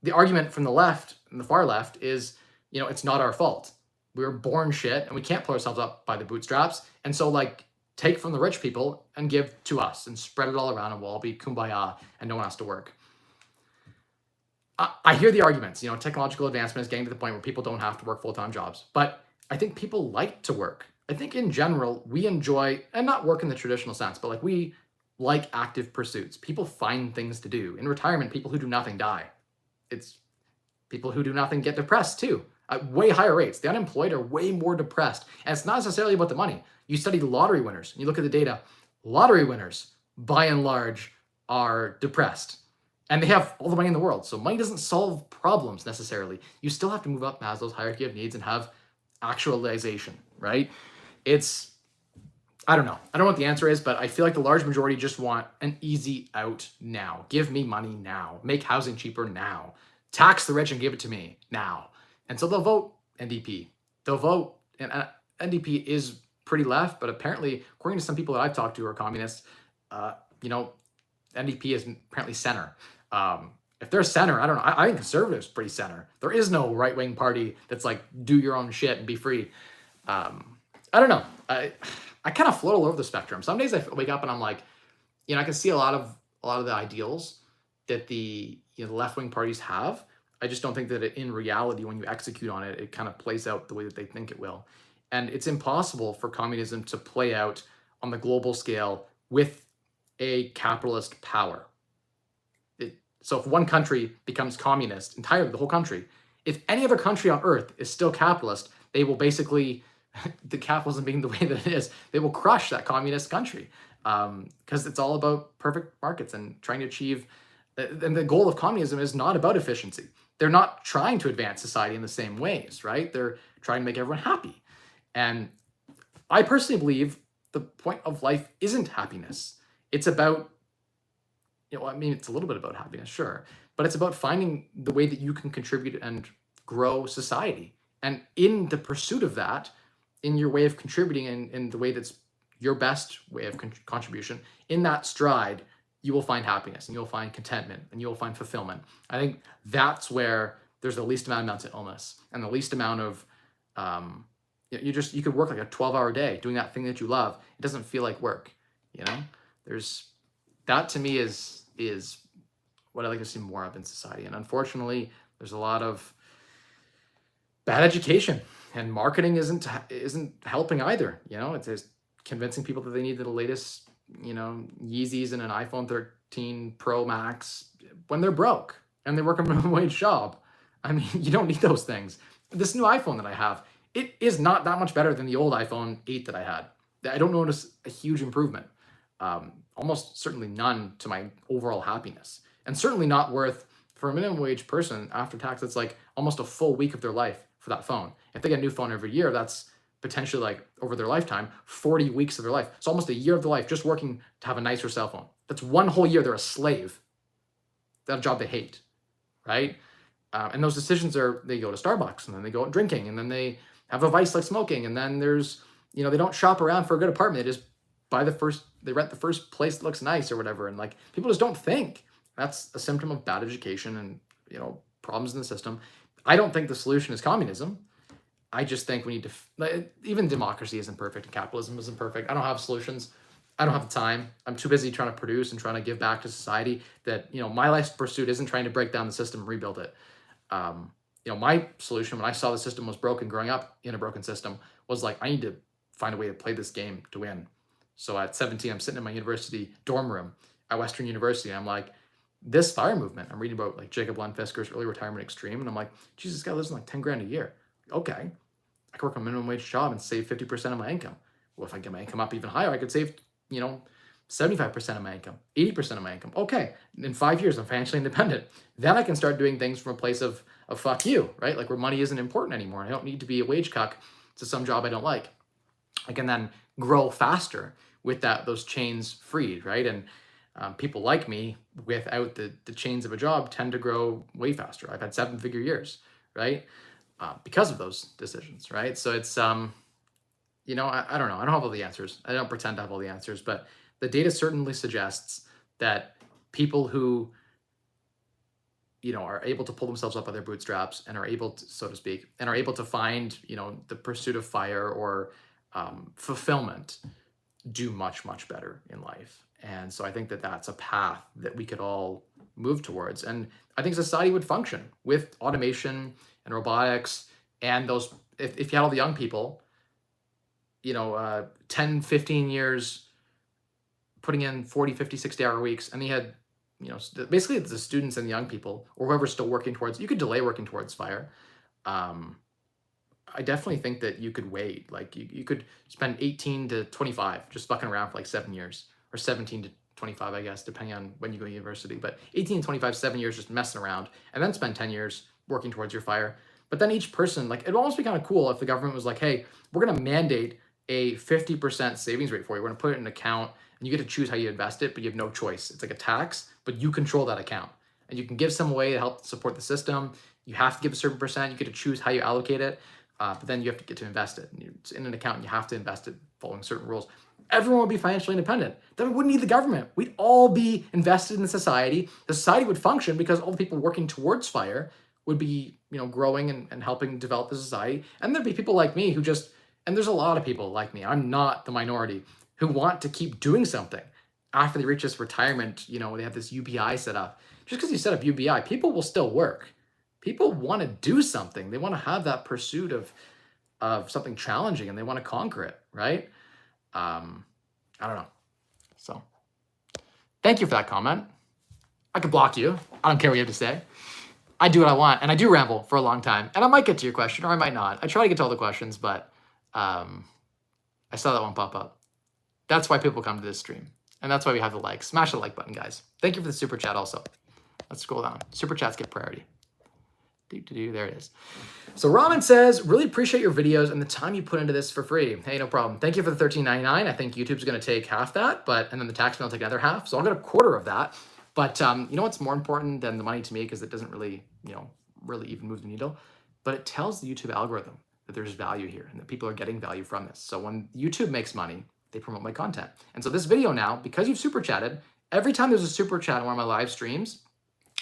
the argument from the left and the far left is, it's not our fault. We were born shit and we can't pull ourselves up by the bootstraps. And so like take from the rich people and give to us and spread it all around and we'll all be kumbaya and no one has to work. I hear the arguments, technological advancement is getting to the point where people don't have to work full-time jobs. But I think people like to work. I think in general, we enjoy, and not work in the traditional sense, but like we like active pursuits. People find things to do. In retirement, people who do nothing die. It's people who do nothing get depressed too. At way higher rates. The unemployed are way more depressed. And it's not necessarily about the money. You study lottery winners, and you look at the data. Lottery winners, by and large, are depressed. And they have all the money in the world. So money doesn't solve problems necessarily. You still have to move up Maslow's hierarchy of needs and have actualization, right? I don't know. I don't know what the answer is, but I feel like the large majority just want an easy out now. Give me money now. Make housing cheaper now. Tax the rich and give it to me now. And so they'll vote NDP. They'll vote, and NDP is pretty left, but apparently, according to some people that I've talked to who are communists, NDP is apparently center. If they're center, I don't know. I think conservatives pretty center. There is no right-wing party that's like, do your own shit and be free. I don't know. I kind of float all over the spectrum. Some days I wake up and I'm like, I can see a lot of the ideals that the left-wing parties have. I just don't think that in reality, when you execute on it, it kind of plays out the way that they think it will. And it's impossible for communism to play out on the global scale with a capitalist power. So if one country becomes communist, entirely the whole country, if any other country on earth is still capitalist, they will basically, the capitalism being the way that it is, they will crush that communist country because it's all about perfect markets and trying to achieve, and the goal of communism is not about efficiency. They're not trying to advance society in the same ways, right? They're trying to make everyone happy. And I personally believe the point of life isn't happiness. It's about, it's a little bit about happiness, sure, but it's about finding the way that you can contribute and grow society. And in the pursuit of that, in your way of contributing in the way that's your best way of contribution, in that stride, you will find happiness and you'll find contentment and you'll find fulfillment. I think that's where there's the least amount of mental illness and the least amount of, you could work like a 12-hour day doing that thing that you love. It doesn't feel like work, that to me is what I like to see more of in society. And unfortunately, there's a lot of bad education, and marketing isn't helping either. It's just convincing people that they need the latest, Yeezys and an iPhone 13 Pro Max when they're broke and they work a minimum wage job. I mean, you don't need those things. This new iPhone that I have, it is not that much better than the old iPhone 8 that I had. I don't notice a huge improvement. Almost certainly none to my overall happiness, and certainly not worth, for a minimum wage person after tax, it's like almost a full week of their life for that phone. If they get a new phone every year, that's potentially, like, over their lifetime, 40 weeks of their life. It's almost a year of their life just working to have a nicer cell phone. That's one whole year they're a slave. That job they hate, right? And those decisions they go to Starbucks, and then they go out drinking, and then they have a vice like smoking, and then there's, they don't shop around for a good apartment. They just they rent the first place that looks nice or whatever. And like, people just don't think. That's a symptom of bad education and, problems in the system. I don't think the solution is communism. I just think we need to, even democracy isn't perfect and capitalism isn't perfect. I don't have solutions. I don't have the time. I'm too busy trying to produce and trying to give back to society that, my life's pursuit isn't trying to break down the system and rebuild it. My solution when I saw the system was broken, growing up in a broken system, was like, I need to find a way to play this game to win. So at 17, I'm sitting in my university dorm room at Western University, and I'm like, this FIRE movement, I'm reading about like Jacob Lundfisker's Early Retirement Extreme, and I'm like, Jesus, this guy lives on like 10 grand a year. Okay, I could work a minimum wage job and save 50% of my income. Well, if I get my income up even higher, I could save, 75% of my income, 80% of my income. Okay, in 5 years, I'm financially independent. Then I can start doing things from a place of fuck you, right? Like, where money isn't important anymore. I don't need to be a wage cuck to some job I don't like. I can then grow faster with those chains freed, right? And people like me, without the chains of a job, tend to grow way faster. I've had 7-figure years, right? Because of those decisions, right? So it's, I don't know. I don't have all the answers. I don't pretend to have all the answers, but the data certainly suggests that people who, are able to pull themselves up by their bootstraps and are able to, so to speak, and are able to find, the pursuit of fire or fulfillment, do much, much better in life. And so I think that that's a path that we could all move towards. And I think society would function with automation and robotics and those, if you had all the young people, 10, 15 years putting in 40, 50, 60-hour weeks, and you had, basically the students and the young people, or whoever's still working towards, you could delay working towards FIRE. I definitely think that you could wait. Like, you could spend 18 to 25 just fucking around for like 7 years, or 17 to 25, I guess, depending on when you go to university. But 18 to 25, 7 years just messing around, and then spend 10 years working towards your FIRE. But then each person, like, it'd almost be kind of cool if the government was like, hey, we're going to mandate a 50% savings rate for you. We're going to put it in an account, and you get to choose how you invest it, but you have no choice. It's like a tax, but you control that account. And you can give some away to help support the system. You have to give a certain percent. You get to choose how you allocate it. But then you have to get to invest it. And it's in an account, and you have to invest it following certain rules. Everyone would be financially independent. Then we wouldn't need the government. We'd all be invested in the society. The society would function because all the people working towards FIRE would be, growing and helping develop the society. And there'd be people like me who just, and there's a lot of people like me, I'm not the minority, who want to keep doing something after they reach this retirement. They have this UBI set up. Just because you set up UBI, people will still work. People want to do something. They want to have that pursuit of something challenging, and they want to conquer it, right? I don't know. So thank you for that comment. I could block you. I don't care what you have to say. I do what I want, and I do ramble for a long time, and I might get to your question, or I might not. I try to get to all the questions, but I saw that one pop up. That's why people come to this stream, and that's why we have the likes. Smash the like button, guys. Thank you for the super chat also. Let's scroll down. Super chats get priority. There it is. So Ramen says, really appreciate your videos and the time you put into this for free. Hey, no problem. Thank you for the $13.99. I think YouTube's going to take half that, and then the taxman will take another half. So I'll get a quarter of that. But you know what's more important than the money to me, because it doesn't really, really even move the needle, but it tells the YouTube algorithm that there's value here and that people are getting value from this. So when YouTube makes money, they promote my content. And so this video now, because you've super chatted, every time there's a super chat on one of my live streams,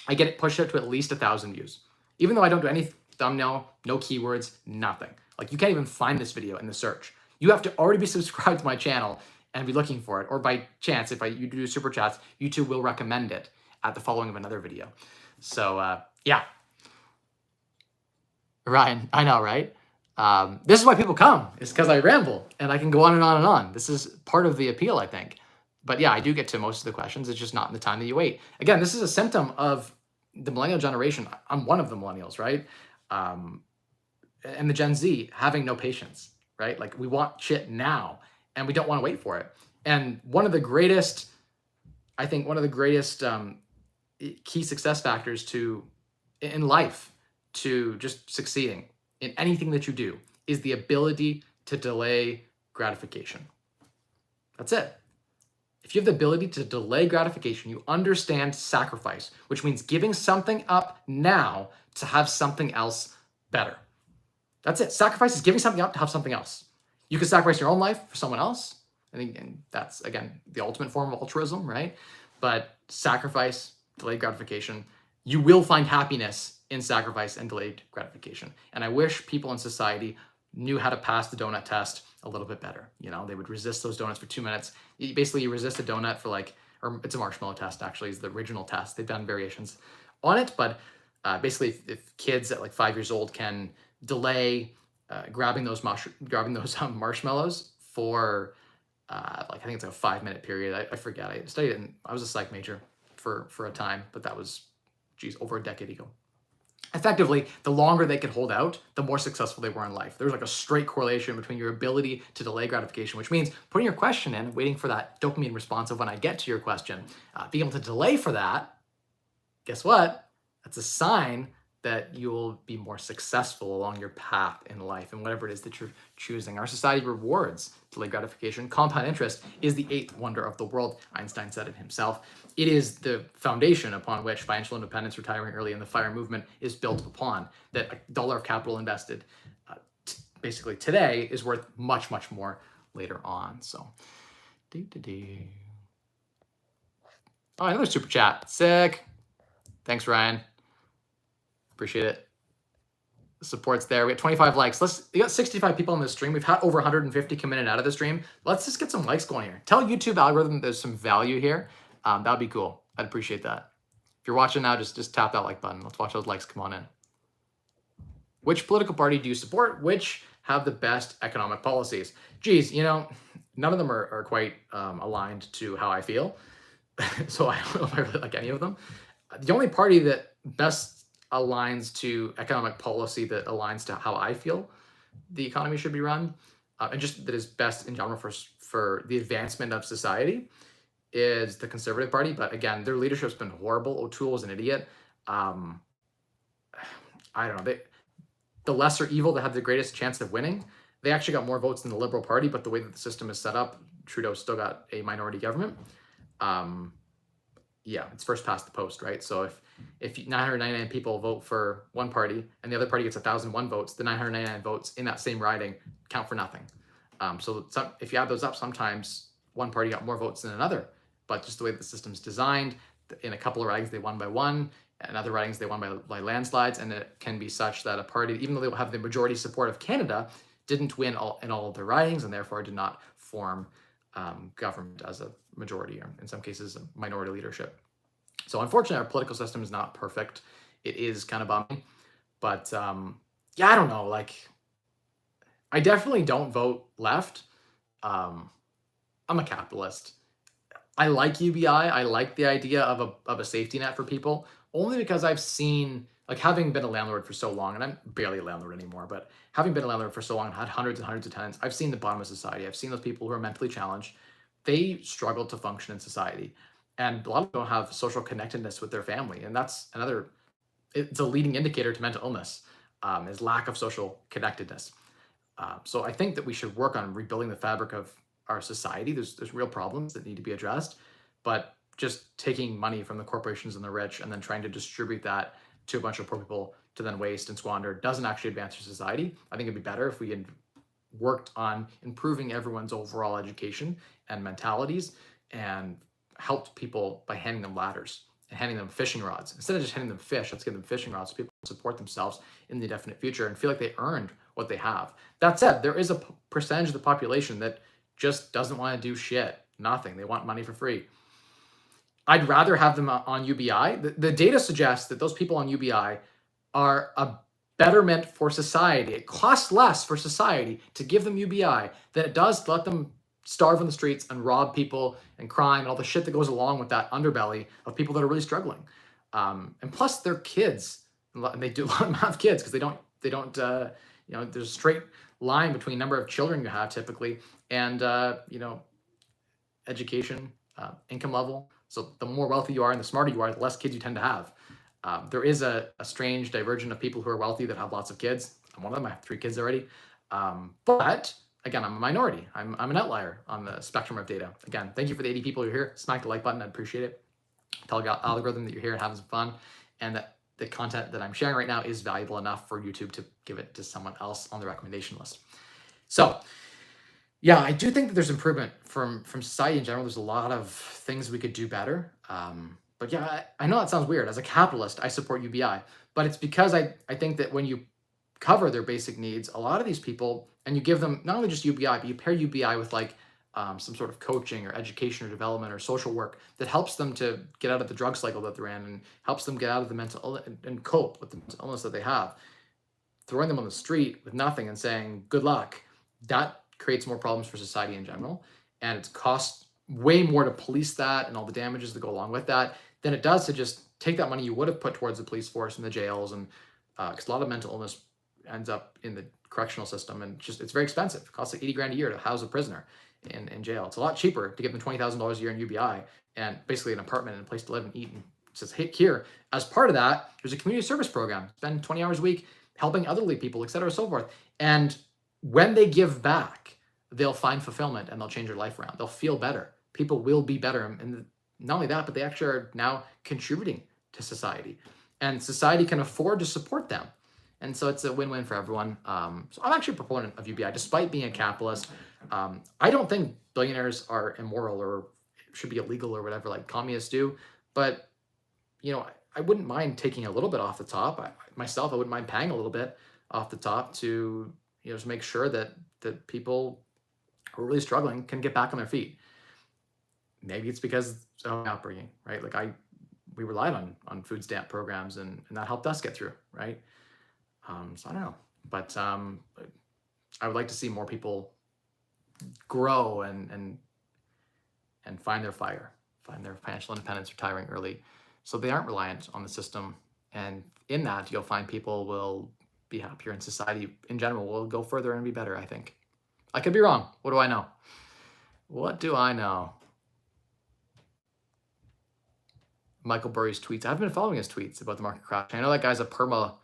I get it pushed out to at least 1,000 views. Even though I don't do any thumbnail, no keywords, nothing. Like you can't even find this video in the search. You have to already be subscribed to my channel and be looking for it. Or by chance, if you do super chats, YouTube will recommend it at the following of another video. So yeah. Ryan, I know, right? This is why people come. It's because I ramble and I can go on and on and on. This is part of the appeal, I think. But yeah, I do get to most of the questions. It's just not in the time that you wait. Again, this is a symptom of the millennial generation. I'm one of the millennials, right? And the Gen Z having no patience, right? Like we want shit now and we don't want to wait for it. And one of the greatest key success factors in life to just succeeding in anything that you do is the ability to delay gratification. That's it. If you have the ability to delay gratification, you understand sacrifice, which means giving something up now to have something else better. That's it. Sacrifice is giving something up to have something else. You can sacrifice your own life for someone else. And that's, again, the ultimate form of altruism, right? But sacrifice, delayed gratification, you will find happiness in sacrifice and delayed gratification. And I wish people in society knew how to pass the donut test a little bit better. They would resist those donuts for 2 minutes. Basically, you resist a donut for or it's a marshmallow test, actually, is the original test. They've done variations on it, but basically, if kids at 5 years old can delay grabbing those marshmallows for I think it's a 5-minute period. I forget. I studied it, and I was a psych major for a time, but that was, over a decade ago. Effectively, the longer they could hold out, the more successful they were in life. There's a straight correlation between your ability to delay gratification, which means putting your question in, waiting for that dopamine response of when I get to your question, being able to delay for that, guess what? That's a sign that you'll be more successful along your path in life and whatever it is that you're choosing. Our society rewards delayed gratification. Compound interest is the 8th wonder of the world. Einstein said it himself. It is the foundation upon which financial independence, retiring early, and the FIRE movement is built upon. That $1 of capital invested basically today is worth much, much more later on. So, oh, another super chat. Sick. Thanks, Ryan. Appreciate it. The support's there. We got 25 likes. We got 65 people on this stream. We've had over 150 come in and out of the stream. Let's just get some likes going here. Tell YouTube algorithm there's some value here. That'd be cool. I'd appreciate that. If you're watching now, just tap that like button. Let's watch those likes come on in. Which political party do you support? Which have the best economic policies? Geez, none of them are quite aligned to how I feel. So I don't know if I really like any of them. The only party that best aligns to economic policy that aligns to how I feel the economy should be run, and just that is best in general for the advancement of society, is the Conservative Party. But again, their leadership's been horrible. O'Toole is an idiot. I don't know. The lesser evil that had the greatest chance of winning, they actually got more votes than the Liberal Party, but the way that the system is set up, Trudeau still got a minority government. Yeah, it's first past the post, right? So if 999 people vote for one party and the other party gets 1,001 votes, the 999 votes in that same riding count for nothing. So if you add those up, sometimes one party got more votes than another, but just the way the system's designed, in a couple of ridings they won by one, and other ridings they won by landslides, and it can be such that a party, even though they will have the majority support of Canada, didn't win in all of their ridings and therefore did not form government as a majority, or in some cases, a minority leadership. So unfortunately, our political system is not perfect. It is kind of bumming, but yeah, I don't know. I definitely don't vote left. I'm a capitalist. I like UBI. I like the idea of a safety net for people, only because I've seen, having been a landlord for so long, and I'm barely a landlord anymore, but having been a landlord for so long and had hundreds and hundreds of tenants, I've seen the bottom of society. I've seen those people who are mentally challenged. They struggle to function in society. And a lot of them don't have social connectedness with their family. And that's it's a leading indicator to mental illness, is lack of social connectedness. So I think that we should work on rebuilding the fabric of our society. There's real problems that need to be addressed, but just taking money from the corporations and the rich and then trying to distribute that to a bunch of poor people to then waste and squander doesn't actually advance our society. I think it'd be better if we had worked on improving everyone's overall education and mentalities and helped people by handing them ladders and handing them fishing rods. Instead of just handing them fish, let's give them fishing rods so people can support themselves in the indefinite future and feel like they earned what they have. That said, there is a percentage of the population that just doesn't want to do shit, nothing. They want money for free. I'd rather have them on UBI. The data suggests that those people on UBI are a betterment for society. It costs less for society to give them UBI than it does to let them starve on the streets and rob people and crime and all the shit that goes along with that underbelly of people that are really struggling. And plus, they're kids, and they do a lot of have kids because they don't. There's a straight line between number of children you have typically and education, income level. So the more wealthy you are and the smarter you are, the less kids you tend to have. There is a strange diversion of people who are wealthy that have lots of kids. I'm one of them. I have 3 kids already. But again, I'm a minority. I'm an outlier on the spectrum of data. Again, thank you for the 80 people who are here. Smack the like button. I'd appreciate it. Tell the algorithm that you're here and having some fun, and that the content that I'm sharing right now is valuable enough for YouTube to give it to someone else on the recommendation list. So yeah, I do think that there's improvement from society in general. There's a lot of things we could do better. But yeah, I know that sounds weird. As a capitalist, I support UBI, but it's because I think that when you cover their basic needs, a lot of these people, and you give them not only just UBI, but you pair UBI with like some sort of coaching or education or development or social work that helps them to get out of the drug cycle that they're in and helps them get out of the mental and cope with the mental illness that they have. Throwing them on the street with nothing and saying, good luck, that creates more problems for society in general. And it costs way more to police that and all the damages that go along with that than it does to just take that money you would have put towards the police force and the jails. And because a lot of mental illness ends up in the correctional system, and it's very expensive. It costs like 80 grand a year to house a prisoner in jail. It's a lot cheaper to give them $20,000 a year in UBI and basically an apartment and a place to live and eat. And it says, hey, here, as part of that, there's a community service program. Spend 20 hours a week helping elderly people, et cetera, so forth. And when they give back, they'll find fulfillment and they'll change their life around. They'll feel better. People will be better. And not only that, but they actually are now contributing to society. And society can afford to support them. And so it's a win-win for everyone. So I'm actually a proponent of UBI, despite being a capitalist. I don't think billionaires are immoral or should be illegal or whatever like communists do. But, I wouldn't mind taking a little bit off the top. I wouldn't mind paying a little bit off the top to, to make sure that people who are really struggling can get back on their feet. Maybe it's because of my upbringing, right? Like we relied on food stamp programs and that helped us get through, right? So I don't know, but I would like to see more people grow and find their fire, find their financial independence, retiring early, so they aren't reliant on the system. And in that, you'll find people will be happier, and society in general will go further and be better, I think. I could be wrong. What do I know? What do I know? Michael Burry's tweets. I've been following his tweets about the market crash. I know that guy's a perma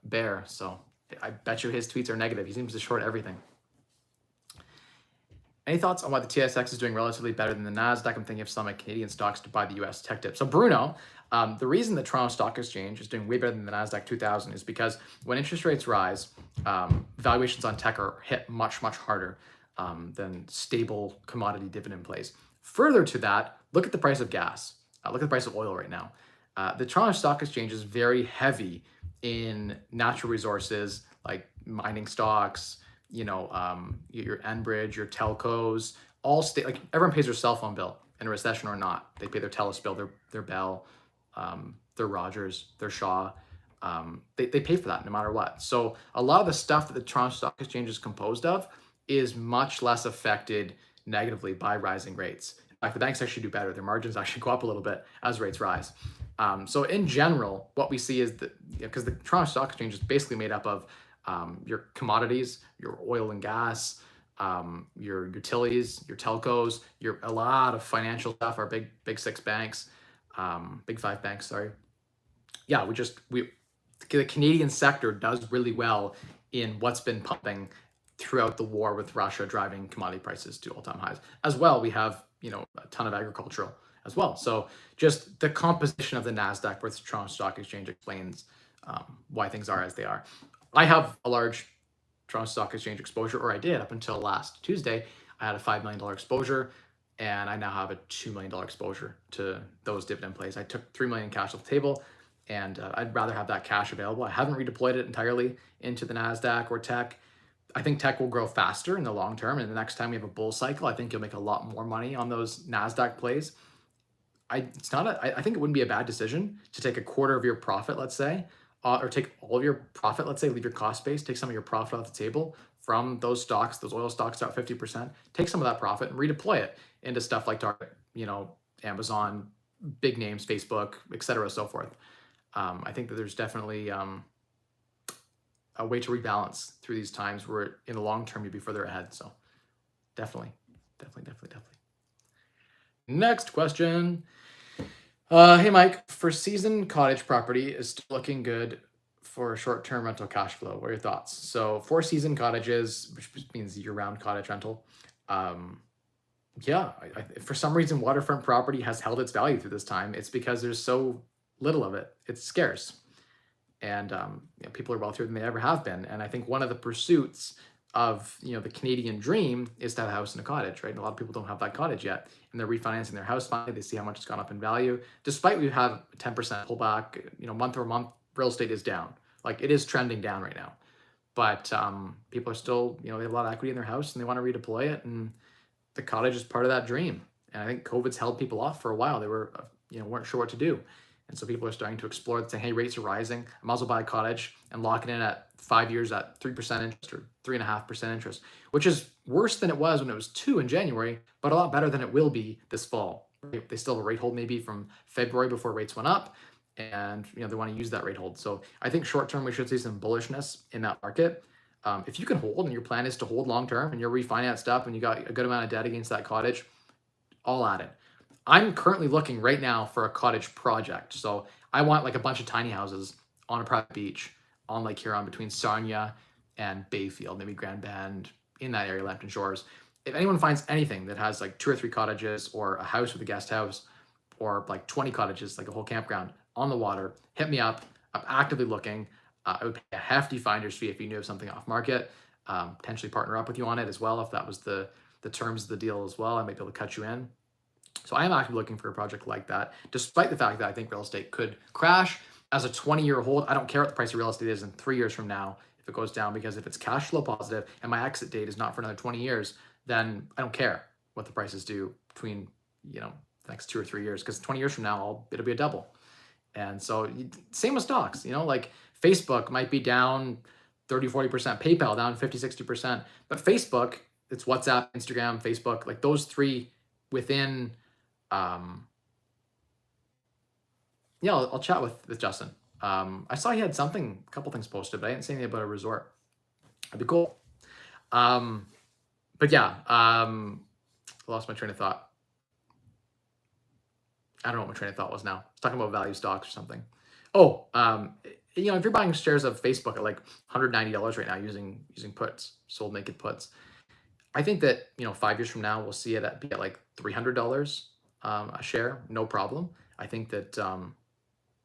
bear, so I bet you his tweets are negative. He seems to short everything. Any thoughts on why the TSX is doing relatively better than the Nasdaq? I'm thinking of some Canadian stocks to buy the US tech dip. So Bruno, the reason the Toronto Stock Exchange is doing way better than the Nasdaq 2000 is because when interest rates rise, valuations on tech are hit much, much harder than stable commodity dividend plays. Further to that, look at the price of gas. Look at the price of oil right now. The Toronto Stock Exchange is very heavy in natural resources like mining stocks, your Enbridge, your telcos, like everyone pays their cell phone bill in a recession or not. They pay their Telus bill, their Bell, their Rogers, their Shaw. They pay for that no matter what. So a lot of the stuff that the Toronto Stock Exchange is composed of is much less affected negatively by rising rates. In fact, the banks actually do better. Their margins actually go up a little bit as rates rise. So in general, what we see is that, because the Toronto Stock Exchange is basically made up of your commodities, your oil and gas, your utilities, your telcos, a lot of financial stuff, our big six banks, big five banks, sorry. Yeah, the Canadian sector does really well in what's been pumping throughout the war with Russia, driving commodity prices to all-time highs. As well, we have, a ton of agricultural as well. So just the composition of the Nasdaq versus Toronto Stock Exchange explains why things are as they are. I have a large Toronto Stock Exchange exposure, or I did up until last Tuesday. I had a $5 million exposure, and I now have a $2 million exposure to those dividend plays. I took $3 million cash off the table, and I'd rather have that cash available. I haven't redeployed it entirely into the Nasdaq or tech. I think tech will grow faster in the long term, and the next time we have a bull cycle, I think you'll make a lot more money on those Nasdaq plays. I think it wouldn't be a bad decision to take a quarter of your profit, let's say, or take all of your profit, let's say, leave your cost base, take some of your profit off the table from those stocks, those oil stocks at 50%, take some of that profit and redeploy it into stuff like Target, Amazon, big names, Facebook, et cetera, so forth. I think that there's definitely a way to rebalance through these times where in the long term you'd be further ahead. So definitely. Next question. Hey Mike, for season cottage property is still looking good for short-term rental cash flow. What are your thoughts? So for season cottages, which means year-round cottage rental, yeah, for some reason waterfront property has held its value through this time. It's because there's so little of it. It's scarce. And people are wealthier than they ever have been. And I think one of the pursuits of the Canadian dream is to have a house and a cottage, right? And a lot of people don't have that cottage yet, and they're refinancing their house finally. They see how much it's gone up in value, despite we have a 10% pullback. Month over month, real estate is down. Like it is trending down right now, but people are still, they have a lot of equity in their house and they want to redeploy it, and the cottage is part of that dream. And I think COVID's held people off for a while. They were, weren't sure what to do. And so people are starting to explore it, saying, hey, rates are rising. I might as well buy a cottage and lock it in at 5 years at 3% interest or 3.5% interest, which is worse than it was when it was 2 in January, but a lot better than it will be this fall. Right? They still have a rate hold maybe from February before rates went up, and they want to use that rate hold. So I think short term we should see some bullishness in that market. If you can hold and your plan is to hold long term and you're refinanced up and you got a good amount of debt against that cottage, all at it. I'm currently looking right now for a cottage project. So I want like a bunch of tiny houses on a private beach on Lake Huron between Sarnia and Bayfield, maybe Grand Bend, in that area, Lambton Shores. If anyone finds anything that has like 2 or 3 cottages or a house with a guest house or like 20 cottages, like a whole campground on the water, hit me up. I'm actively looking. I would pay a hefty finder's fee if you knew of something off market, potentially partner up with you on it as well. If that was the terms of the deal as well, I might be able to cut you in. So I am actually looking for a project like that, despite the fact that I think real estate could crash as a 20-year hold. I don't care what the price of real estate is in 3 years from now if it goes down, because if it's cash flow positive and my exit date is not for another 20 years, then I don't care what the prices do between, the next 2 or 3 years, because 20 years from now, it'll be a double. And so same with stocks, like Facebook might be down 30, 40%, PayPal down 50, 60%, but Facebook, it's WhatsApp, Instagram, Facebook, like those three within, I'll chat with Justin. I saw he had a couple things posted, but I didn't see anything about a resort. That'd be cool. But yeah, I lost my train of thought. I don't know what my train of thought was now. I was talking about value stocks or something. Oh, if you're buying shares of Facebook at like $190 right now using puts, sold naked puts, I think that 5 years from now we'll see it be at like $300 a share, no problem. I think that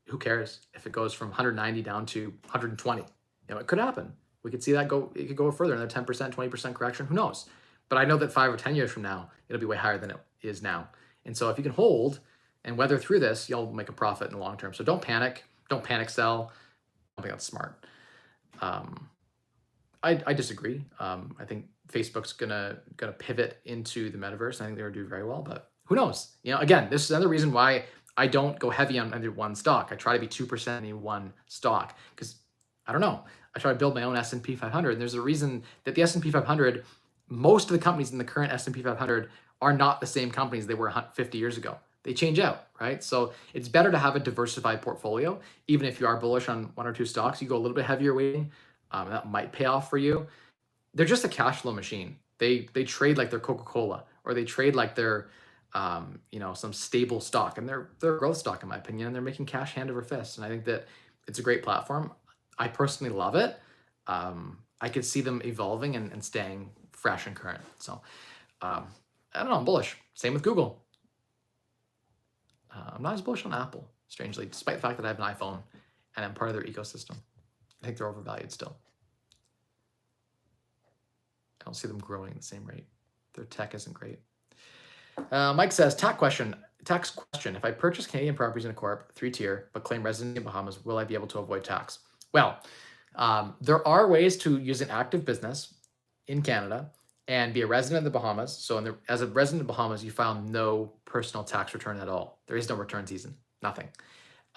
who cares if it goes from 190 down to 120? It could happen. We could see that it could go further, another 10%, 20% correction, who knows? But I know that 5 or 10 years from now, it'll be way higher than it is now. And so if you can hold and weather through this, you'll make a profit in the long term. So don't panic sell. I don't think that's smart. I disagree. I think Facebook's gonna pivot into the metaverse. I think they're gonna do very well, but who knows? Again, this is another reason why I don't go heavy on either one stock. I try to be 2% in any one stock, because I don't know. I try to build my own S&P 500. And there's a reason that the S&P 500, most of the companies in the current S&P 500 are not the same companies they were 50 years ago. They change out, right? So it's better to have a diversified portfolio. Even if you are bullish on 1 or 2 stocks, you go a little bit heavier weighting. That might pay off for you. They're just a cash flow machine. They trade like they're Coca-Cola, or they trade like they're some stable stock, and they're a growth stock in my opinion, and they're making cash hand over fist. And I think that it's a great platform. I personally love it. I could see them evolving and staying fresh and current. So I don't know, I'm bullish. Same with Google. I'm not as bullish on Apple, strangely, despite the fact that I have an iPhone and I'm part of their ecosystem. I think they're overvalued still. I don't see them growing at the same rate. Their tech isn't great. Mike says, tax question. If I purchase Canadian properties in a corp, 3-tier, but claim residency in Bahamas, will I be able to avoid tax? Well, there are ways to use an active business in Canada and be a resident of the Bahamas. So as a resident of the Bahamas, you file no personal tax return at all. There is no return season, nothing.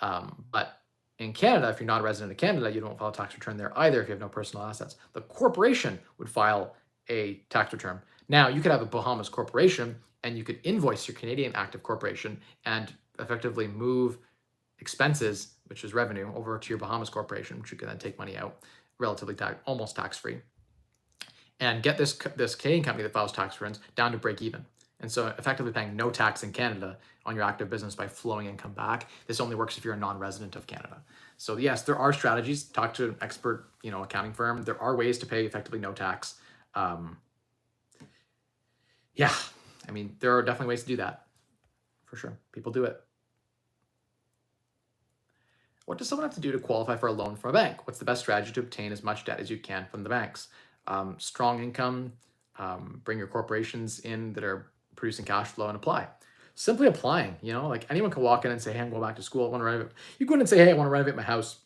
But in Canada, if you're not a resident of Canada, you don't file a tax return there either if you have no personal assets. The corporation would file a tax return. Now, you could have a Bahamas corporation and you could invoice your Canadian active corporation and effectively move expenses, which is revenue, over to your Bahamas corporation, which you can then take money out relatively almost tax-free, and get this Canadian company that files tax returns down to break even. And so effectively paying no tax in Canada on your active business by flowing income back. This only works if you're a non-resident of Canada. So yes, there are strategies. Talk to an expert, accounting firm. There are ways to pay effectively no tax. Yeah, I mean, there are definitely ways to do that, for sure. People do it. What does someone have to do to qualify for a loan from a bank? What's the best strategy to obtain as much debt as you can from the banks? Strong income, bring your corporations in that are producing cash flow and apply. Simply applying, like anyone can walk in and say, hey, I'm going back to school. I want to renovate. You go in and say, hey, I want to renovate my house,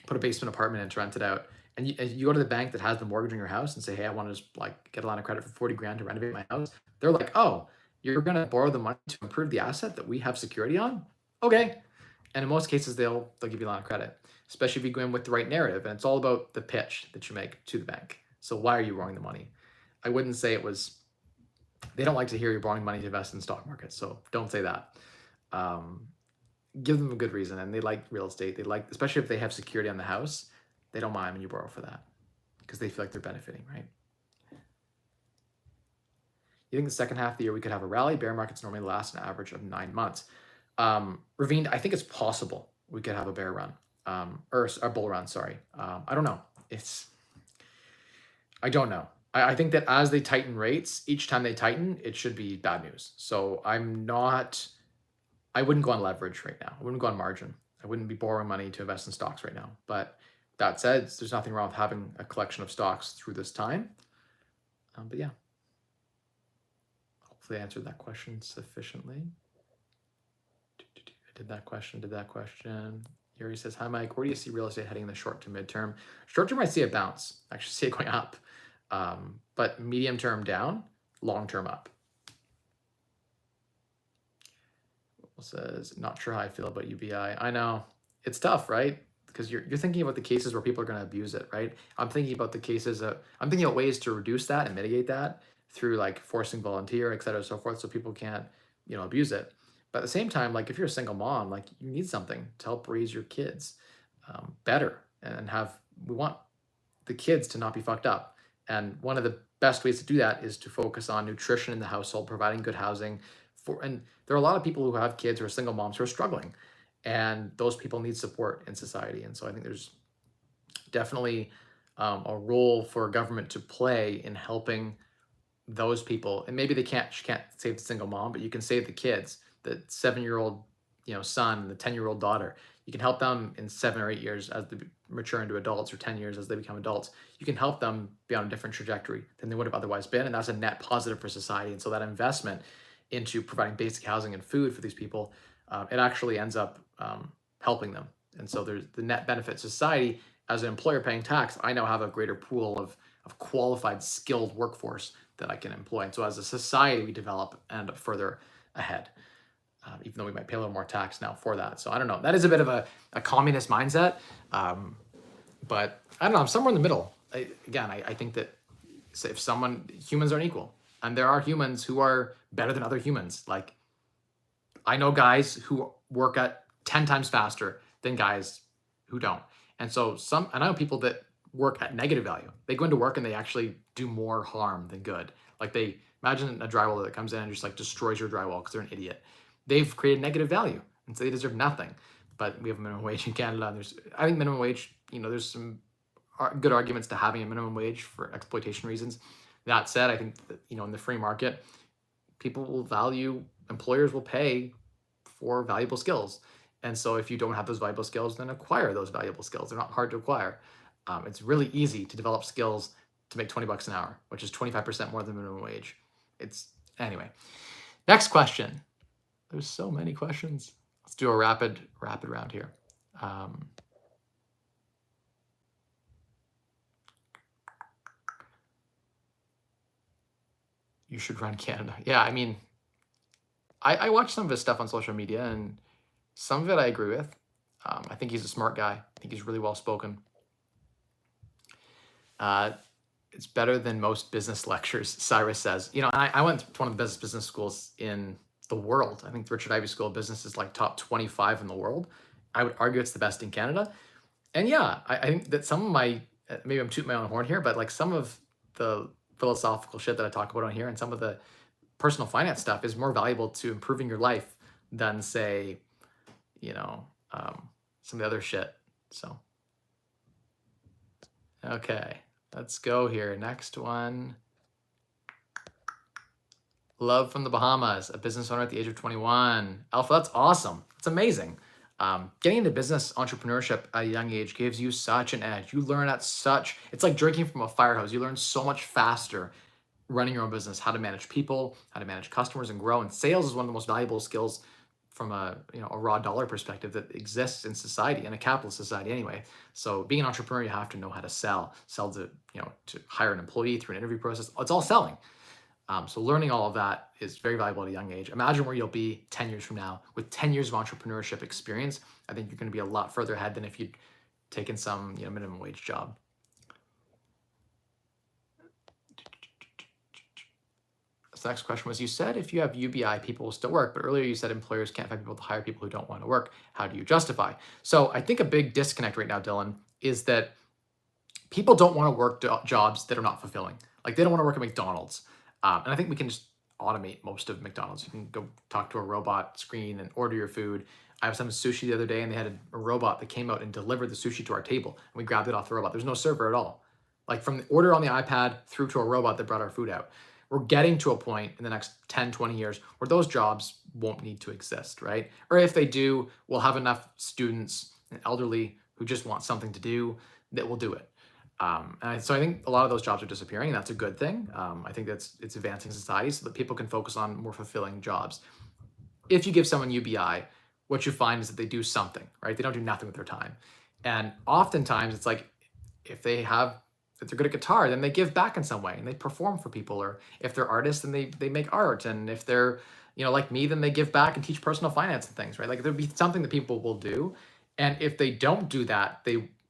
put a basement apartment in to rent it out. And you go to the bank that has the mortgage on your house and say, hey, I want to just get a line of credit for 40 grand to renovate my house. They're like, oh, you're going to borrow the money to improve the asset that we have security on? Okay. And in most cases, they'll give you a line of credit, especially if you go in with the right narrative. And it's all about the pitch that you make to the bank. So why are you borrowing the money? I wouldn't say they don't like to hear you're borrowing money to invest in the stock market. So don't say that. Give them a good reason. And they like real estate. Especially if they have security on the house, they don't mind when you borrow for that because they feel like they're benefiting, right? You think the second half of the year we could have a rally? Bear markets normally last an average of 9 months. Ravine, I think it's possible we could have a bear run, or a bull run, sorry. I don't know. I don't know. I think that as they tighten rates, each time they tighten, it should be bad news. So I wouldn't go on leverage right now. I wouldn't go on margin. I wouldn't be borrowing money to invest in stocks right now. But that said, there's nothing wrong with having a collection of stocks through this time. But yeah, hopefully I answered that question sufficiently. Did that question. Yuri says, hi, Mike. Where do you see real estate heading in the short to midterm? Short term, I see a bounce. I actually see it going up. But medium term down, long term up. Says, not sure how I feel about UBI. I know. It's tough, right? Because you're thinking about the cases where people are going to abuse it, right? I'm thinking about I'm thinking about ways to reduce that and mitigate that through forcing volunteer, et cetera, so forth, so people can't, abuse it. But at the same time, if you're a single mom, you need something to help raise your kids better and we want the kids to not be fucked up. And one of the best ways to do that is to focus on nutrition in the household, providing good housing and there are a lot of people who have kids who are single moms who are struggling, and those people need support in society. And so I think there's definitely a role for government to play in helping those people. And maybe she can't save the single mom, but you can save the kids, the 7-year-old son, the 10-year-old daughter. You can help them in 7 or 8 years as they mature into adults, or 10 years as they become adults. You can help them be on a different trajectory than they would have otherwise been, and that's a net positive for society. And so that investment into providing basic housing and food for these people, it actually ends up helping them. And so there's the net benefit to society. As an employer paying tax, I now have a greater pool of qualified, skilled workforce that I can employ. And so as a society, we develop and end up further ahead, even though we might pay a little more tax now for that. So I don't know. That is a bit of a communist mindset. But I don't know. I'm somewhere in the middle. I think that if humans aren't equal. And there are humans who are better than other humans. I know guys who work at 10 times faster than guys who don't. And so I know people that work at negative value. They go into work and they actually do more harm than good. They imagine a drywaller that comes in and just destroys your drywall because they're an idiot. They've created negative value, and so they deserve nothing. But we have a minimum wage in Canada. And I think minimum wage, there's some good arguments to having a minimum wage for exploitation reasons. That said, I think that, in the free market, employers will pay for valuable skills. And so if you don't have those valuable skills, then acquire those valuable skills. They're not hard to acquire. It's really easy to develop skills to make 20 bucks an hour, which is 25% more than minimum wage. Anyway. Next question. There's so many questions. Let's do a rapid round here. You should run Canada. Yeah, I mean, I watch some of his stuff on social media, and some of it I agree with. I think he's a smart guy. I think he's really well spoken. It's better than most business lectures, Cyrus says. You know, I went to one of the best business schools in the world. I think the Richard Ivey School of Business is like top 25 in the world. I would argue it's the best in Canada. And yeah, I think that some of my, maybe I'm tooting my own horn here, but like some of the philosophical shit that I talk about on here and some of the personal finance stuff is more valuable to improving your life than, say, you know, some of the other shit. So, okay, let's go here. Next one. Love from the Bahamas, a business owner at the age of 21. Alpha, that's awesome. It's amazing. Getting into business entrepreneurship at a young age gives you such an edge. You learn it's like drinking from a fire hose. You learn so much faster running your own business, how to manage people, how to manage customers and grow. And sales is one of the most valuable skills from a raw dollar perspective that exists in society, in a capitalist society anyway. So being an entrepreneur, you have to know how to sell to hire an employee through an interview process. It's all selling. So learning all of that is very valuable at a young age. Imagine where you'll be 10 years from now with 10 years of entrepreneurship experience. I think you're going to be a lot further ahead than if you'd taken some minimum wage job. So the next question was, you said if you have UBI, people will still work, but earlier you said employers can't find people to hire people who don't want to work. How do you justify? So I think a big disconnect right now, Dylan, is that people don't want to work jobs that are not fulfilling. Like they don't want to work at McDonald's. And I think we can just automate most of McDonald's. You can go talk to a robot screen and order your food. I was having sushi the other day, and they had a robot that came out and delivered the sushi to our table, and we grabbed it off the robot. There's no server at all. Like from the order on the iPad through to a robot that brought our food out. We're getting to a point in the next 10, 20 years where those jobs won't need to exist, right? Or if they do, we'll have enough students and elderly who just want something to do that will do it. So I think a lot of those jobs are disappearing, and that's a good thing. I think it's advancing society so that people can focus on more fulfilling jobs. If you give someone UBI, what you find is that they do something, right? They don't do nothing with their time. And oftentimes it's like, if they're good at guitar, then they give back in some way and they perform for people. Or if they're artists, then they make art. And if they're, like me, then they give back and teach personal finance and things, right? Like there'll be something that people will do. And if they don't do that,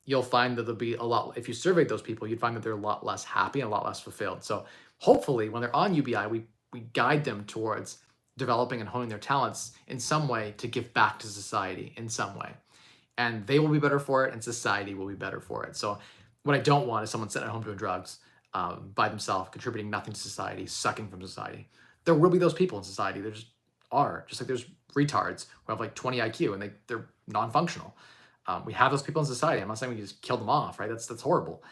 you'll find that there'll be a lot, if you surveyed those people, you'd find that they're a lot less happy and a lot less fulfilled. So hopefully when they're on UBI, we guide them towards developing and honing their talents in some way to give back to society in some way. And they will be better for it and society will be better for it. So what I don't want is someone sitting at home doing drugs by themselves, contributing nothing to society, sucking from society. There will be those people in society. There just are. Just like there's retards who have like 20 IQ and they're non-functional. We have those people in society. I'm not saying we just kill them off, right? That's horrible.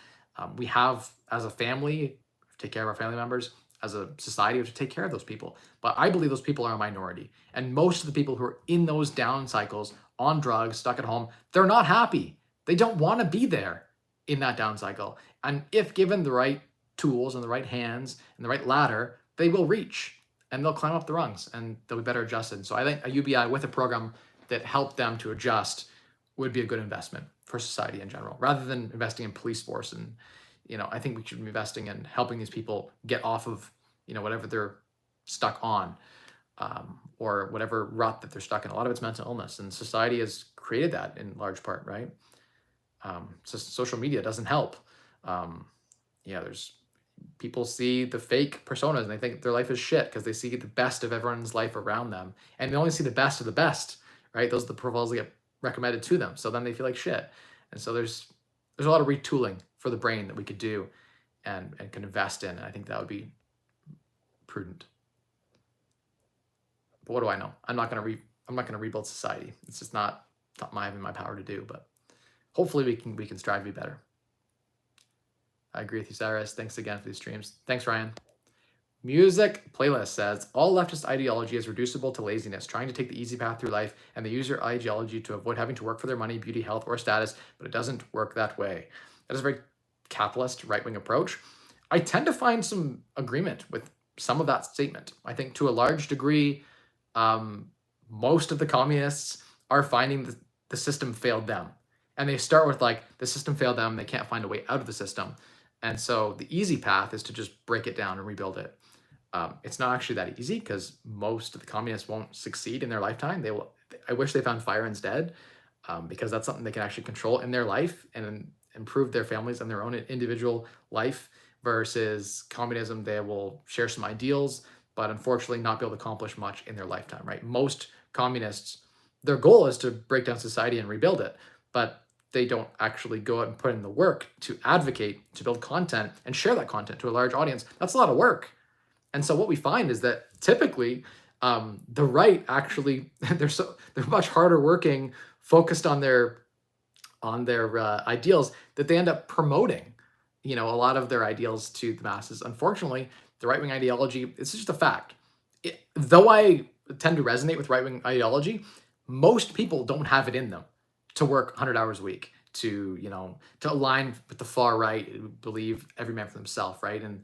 We have, as a family, take care of our family members. As a society, we have to take care of those people. But I believe those people are a minority. And most of the people who are in those down cycles, on drugs, stuck at home, they're not happy. They don't want to be there in that down cycle. And if given the right tools and the right hands and the right ladder, they will reach and they'll climb up the rungs and they'll be better adjusted. So I think a UBI with a program that helped them to adjust would be a good investment for society in general, rather than investing in police force. And, I think we should be investing in helping these people get off of, whatever they're stuck on, or whatever rut that they're stuck in. A lot of it's mental illness, and society has created that in large part, right? So social media doesn't help. There's people see the fake personas and they think their life is shit because they see the best of everyone's life around them, and they only see the best of the best, right? Those are the profiles that get recommended to them. So then they feel like shit. And so there's a lot of retooling for the brain that we could do and can invest in. And I think that would be prudent. But what do I know? I'm not going to rebuild society. It's just not in my power to do, but hopefully we can strive to be better. I agree with you, Cyrus. Thanks again for these streams. Thanks, Ryan. Music playlist says, all leftist ideology is reducible to laziness, trying to take the easy path through life, and they use their ideology to avoid having to work for their money, beauty, health, or status, but it doesn't work that way. That is a very capitalist, right-wing approach. I tend to find some agreement with some of that statement. I think to a large degree, most of the communists are finding that the system failed them. And they start with like, the system failed them, they can't find a way out of the system. And so the easy path is to just break it down and rebuild it. It's not actually that easy because most of the communists won't succeed in their lifetime. They will. I wish they found fire instead, because that's something they can actually control in their life and improve their families and their own individual life. Versus communism, they will share some ideals, but unfortunately not be able to accomplish much in their lifetime. Right? Most communists, their goal is to break down society and rebuild it, but they don't actually go out and put in the work to advocate, to build content and share that content to a large audience. That's a lot of work. And so what we find is that typically the right actually they're much harder working, focused on their ideals, that they end up promoting, a lot of their ideals to the masses. Unfortunately, the right-wing ideology, it's just a fact. Though I tend to resonate with right-wing ideology, most people don't have it in them to work 100 hours a week, to align with the far right, believe every man for himself, right? And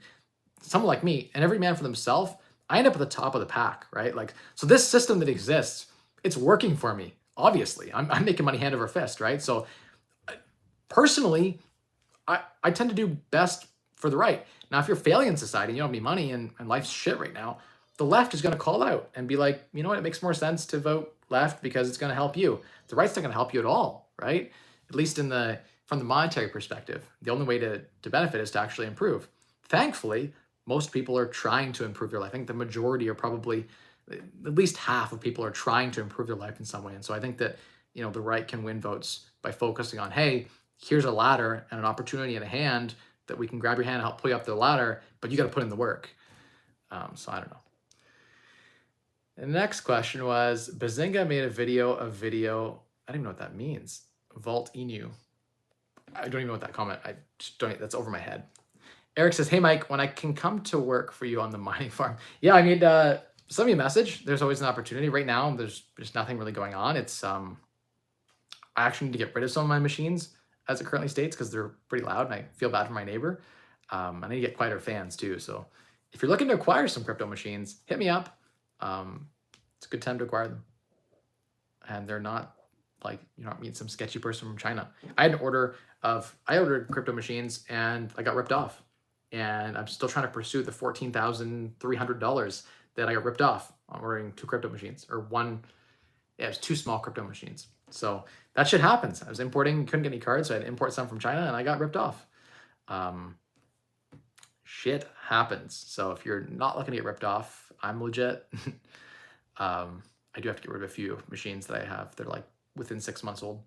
someone like me and every man for themselves, I end up at the top of the pack, right? Like, so this system that exists, it's working for me. Obviously, I'm making money hand over fist, right? So personally, I tend to do best for the right. Now, if you're failing in society, you don't have any money and life's shit right now, the left is going to call out and be like, you know what, it makes more sense to vote left because it's going to help you. The right's not going to help you at all, right? At least from the monetary perspective. The only way to benefit is to actually improve. Thankfully, most people are trying to improve their life. I think the majority are probably, at least half of people are trying to improve their life in some way. And so I think that, the right can win votes by focusing on, hey, here's a ladder and an opportunity in a hand that we can grab your hand and help pull you up the ladder, but you got to put in the work. So I don't know. The next question was, Bazinga made a video. I don't even know what that means. Vault Inu. I don't even know what that comment, I just don't, that's over my head. Eric says, hey, Mike, when I can come to work for you on the mining farm. Yeah, I mean, send me a message. There's always an opportunity. Right now, there's nothing really going on. It's, I actually need to get rid of some of my machines as it currently states because they're pretty loud and I feel bad for my neighbor. I need to get quieter fans too. So if you're looking to acquire some crypto machines, hit me up. It's a good time to acquire them. And they're not like, you're not meeting some sketchy person from China. I ordered crypto machines and I got ripped off. And I'm still trying to pursue the $14,300 that I got ripped off on ordering 2 crypto machines, or one. Yeah, it was 2 small crypto machines. So that shit happens. I was importing, couldn't get any cards, so I had to import some from China, and I got ripped off. Shit happens. So if you're not looking to get ripped off, I'm legit. I do have to get rid of a few machines that I have. They're like within 6 months old.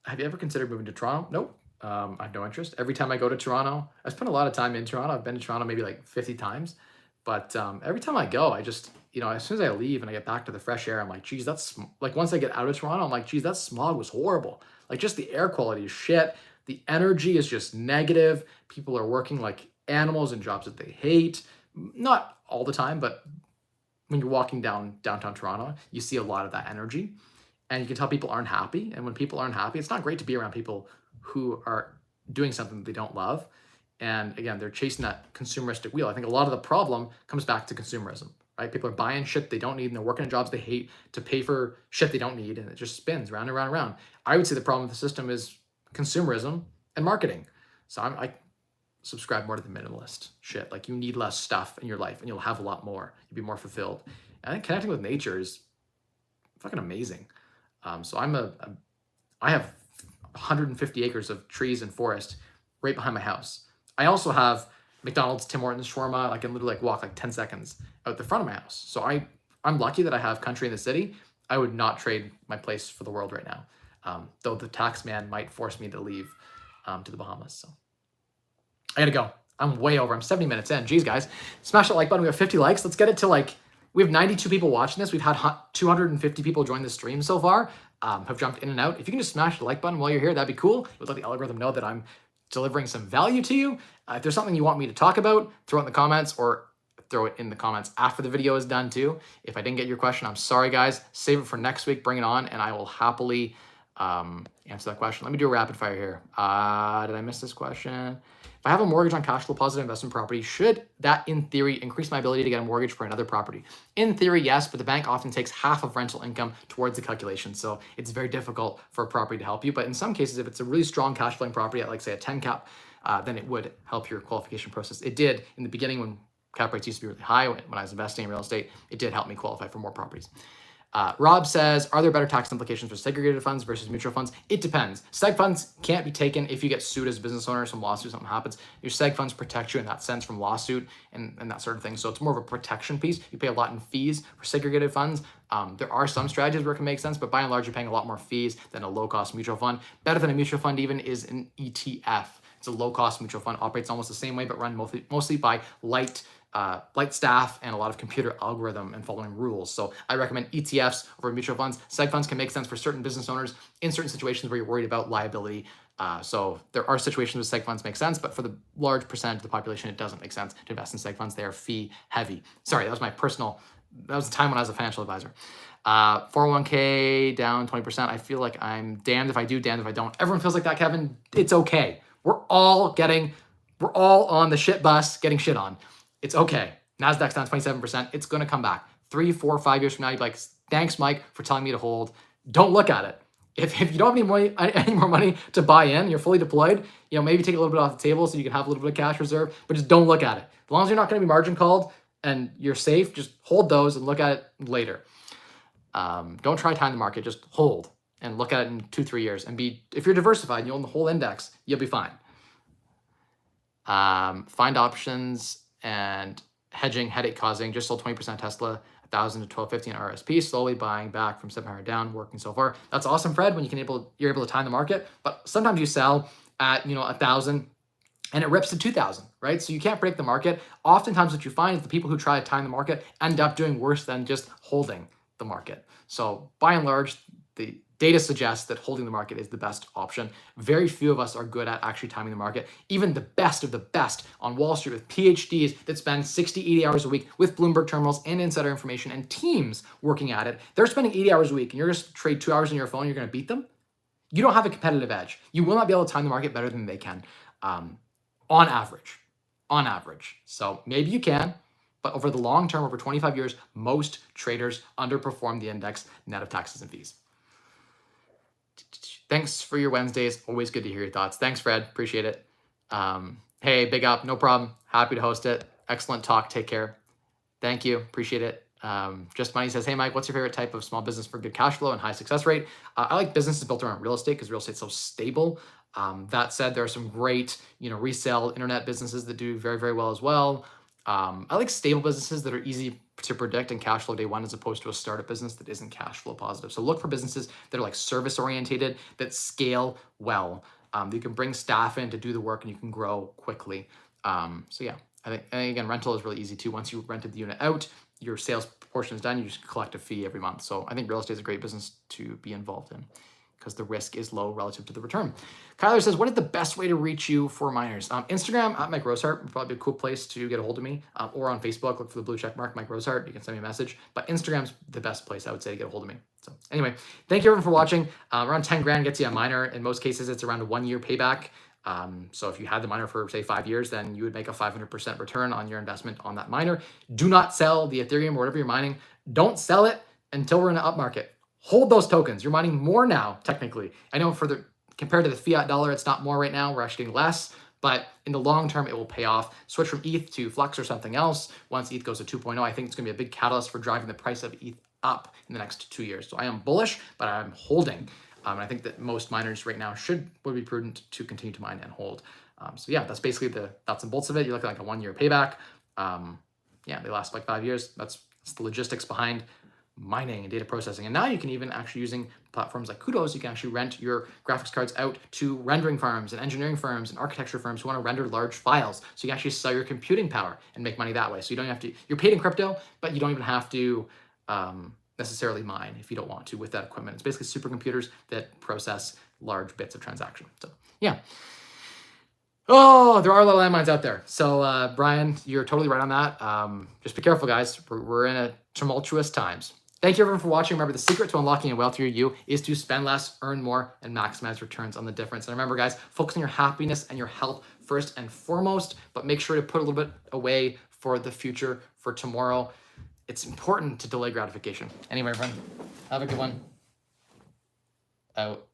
Have you ever considered moving to Toronto? Nope. I have no interest. Every time I go to Toronto, I spend a lot of time in Toronto. I've been to Toronto maybe like 50 times. But every time I go, I just, as soon as I leave and I get back to the fresh air, I'm like, geez, that's, like, once I get out of Toronto, I'm like, geez, that smog was horrible. Like, just the air quality is shit. The energy is just negative. People are working like animals in jobs that they hate. Not all the time, but when you're walking down downtown Toronto, you see a lot of that energy. And you can tell people aren't happy. And when people aren't happy, it's not great to be around people who are doing something that they don't love. And again, they're chasing that consumeristic wheel. I think a lot of the problem comes back to consumerism, right? People are buying shit they don't need and they're working in jobs they hate to pay for shit they don't need. And it just spins round and round and round. I would say the problem with the system is consumerism and marketing. So I subscribe more to the minimalist shit. Like, you need less stuff in your life and you'll have a lot more. You'll be more fulfilled. And I think connecting with nature is fucking amazing. So I have 150 acres of trees and forest right behind my house. I also have McDonald's, Tim Hortons, shawarma. I can literally walk like 10 seconds out the front of my house. So I'm lucky that I have country in the city. I would not trade my place for the world right now. Though the tax man might force me to leave to the Bahamas. So I gotta go. I'm way over. I'm 70 minutes in. Jeez, guys. Smash that like button. We have 50 likes. Let's get it to we have 92 people watching this. We've had 250 people join the stream so far, have jumped in and out. If you can just smash the like button while you're here, that'd be cool. It would let the algorithm know that I'm delivering some value to you. If there's something you want me to talk about, throw it in the comments, or throw it in the comments after the video is done too. If I didn't get your question, I'm sorry, guys. Save it for next week, bring it on, and I will happily answer that question. Let me do a rapid fire here. Did I miss this question? If I have a mortgage on cash flow positive investment property, should that in theory increase my ability to get a mortgage for another property? In theory, yes, but the bank often takes half of rental income towards the calculation. So it's very difficult for a property to help you. But in some cases, if it's a really strong cash flowing property at like say a 10 cap, then it would help your qualification process. It did in the beginning when cap rates used to be really high when I was investing in real estate. It did help me qualify for more properties. Rob says, are there better tax implications for segregated funds versus mutual funds? It depends. Seg funds can't be taken if you get sued as a business owner, some lawsuit, something happens. Your seg funds protect you in that sense from lawsuit and that sort of thing. So it's more of a protection piece. You pay a lot in fees for segregated funds. There are some strategies where it can make sense, but by and large, you're paying a lot more fees than a low-cost mutual fund. Better than a mutual fund even is an ETF. It's a low-cost mutual fund, operates almost the same way, but run mostly by light staff and a lot of computer algorithm and following rules. So I recommend ETFs over mutual funds. Seg funds can make sense for certain business owners in certain situations where you're worried about liability. So there are situations where seg funds make sense, but for the large percentage of the population, it doesn't make sense to invest in seg funds. They are fee heavy. Sorry, that was the time when I was a financial advisor. 401k down 20%. I feel like I'm damned if I do, damned if I don't. Everyone feels like that, Kevin. It's okay. We're all on the shit bus getting shit on. It's okay. Nasdaq's down 27%. It's going to come back. 3, 4, 5 years from now, you'd be like, thanks, Mike, for telling me to hold. Don't look at it. If you don't have any more money to buy in, you're fully deployed, maybe take a little bit off the table so you can have a little bit of cash reserve, but just don't look at it. As long as you're not going to be margin called and you're safe, just hold those and look at it later. Don't try time the market. Just hold and look at it in 2-3 years. And if you're diversified and you own the whole index, you'll be fine. Find options and hedging, headache causing. Just sold 20% Tesla, 1,000 to 1250 in RSP, slowly buying back from 700 down, working so far. That's awesome, Fred, when you're able to time the market. But sometimes you sell at 1,000 and it rips to 2,000, right? So you can't predict the market. Oftentimes what you find is the people who try to time the market end up doing worse than just holding the market. So by and large, the data suggests that holding the market is the best option. Very few of us are good at actually timing the market. Even the best of the best on Wall Street with PhDs that spend 60, 80 hours a week with Bloomberg terminals and insider information and teams working at it, they're spending 80 hours a week and you're just trade 2 hours on your phone, you're going to beat them. You don't have a competitive edge. You will not be able to time the market better than they can on average. So maybe you can, but over the long term, over 25 years, most traders underperform the index net of taxes and fees. Thanks for your Wednesdays. Always good to hear your thoughts. Thanks, Fred. Appreciate it. Hey, big up. No problem. Happy to host it. Excellent talk. Take care. Thank you. Appreciate it. Just Money says, hey, Mike, what's your favorite type of small business for good cash flow and high success rate? I like businesses built around real estate because real estate's so stable. That said, there are some great, resale internet businesses that do very, very well as well. I like stable businesses that are easy to predict and cash flow day one as opposed to a startup business that isn't cash flow positive. So look for businesses that are like service orientated, that scale well. You can bring staff in to do the work and you can grow quickly. So yeah, I think, and again, rental is really easy too. Once you rented the unit out, your sales portion is done, you just collect a fee every month. So I think real estate is a great business to be involved in because the risk is low relative to the return. Kyler says, what is the best way to reach you for miners? Instagram, at Mike Rosehart, would probably be a cool place to get a hold of me. Or on Facebook, look for the blue check mark, Mike Rosehart. You can send me a message. But Instagram's the best place, I would say, to get a hold of me. So anyway, thank you everyone for watching. Around 10 grand gets you a miner. In most cases, it's around a 1-year payback. So if you had the miner for, say, 5 years, then you would make a 500% return on your investment on that miner. Do not sell the Ethereum or whatever you're mining. Don't sell it until we're in an up market. Hold those tokens. You're mining more now, technically. I know compared to the fiat dollar, it's not more right now. We're actually getting less, but in the long term, it will pay off. Switch from ETH to Flux or something else. Once ETH goes to 2.0, I think it's going to be a big catalyst for driving the price of ETH up in the next 2 years. So I am bullish, but I'm holding. And I think that most miners right now would be prudent to continue to mine and hold. So yeah, that's basically the nuts and bolts of it. You look at like a 1-year payback. Yeah, they last like 5 years. That's the logistics behind mining and data processing. And now you can even actually, using platforms like Kudos, you can actually rent your graphics cards out to rendering firms and engineering firms and architecture firms who want to render large files. So you can actually sell your computing power and make money that way. So you don't have to, you're paid in crypto, but you don't even have to necessarily mine if you don't want to with that equipment. It's basically supercomputers that process large bits of transaction. So yeah. Oh, there are a lot of landmines out there. So, Brian, you're totally right on that. Just be careful, guys. We're in a tumultuous times. Thank you, everyone, for watching. Remember, the secret to unlocking a wealthier you is to spend less, earn more, and maximize returns on the difference. And remember, guys, focus on your happiness and your health first and foremost, but make sure to put a little bit away for the future, for tomorrow. It's important to delay gratification. Anyway, everyone, have a good one. Out.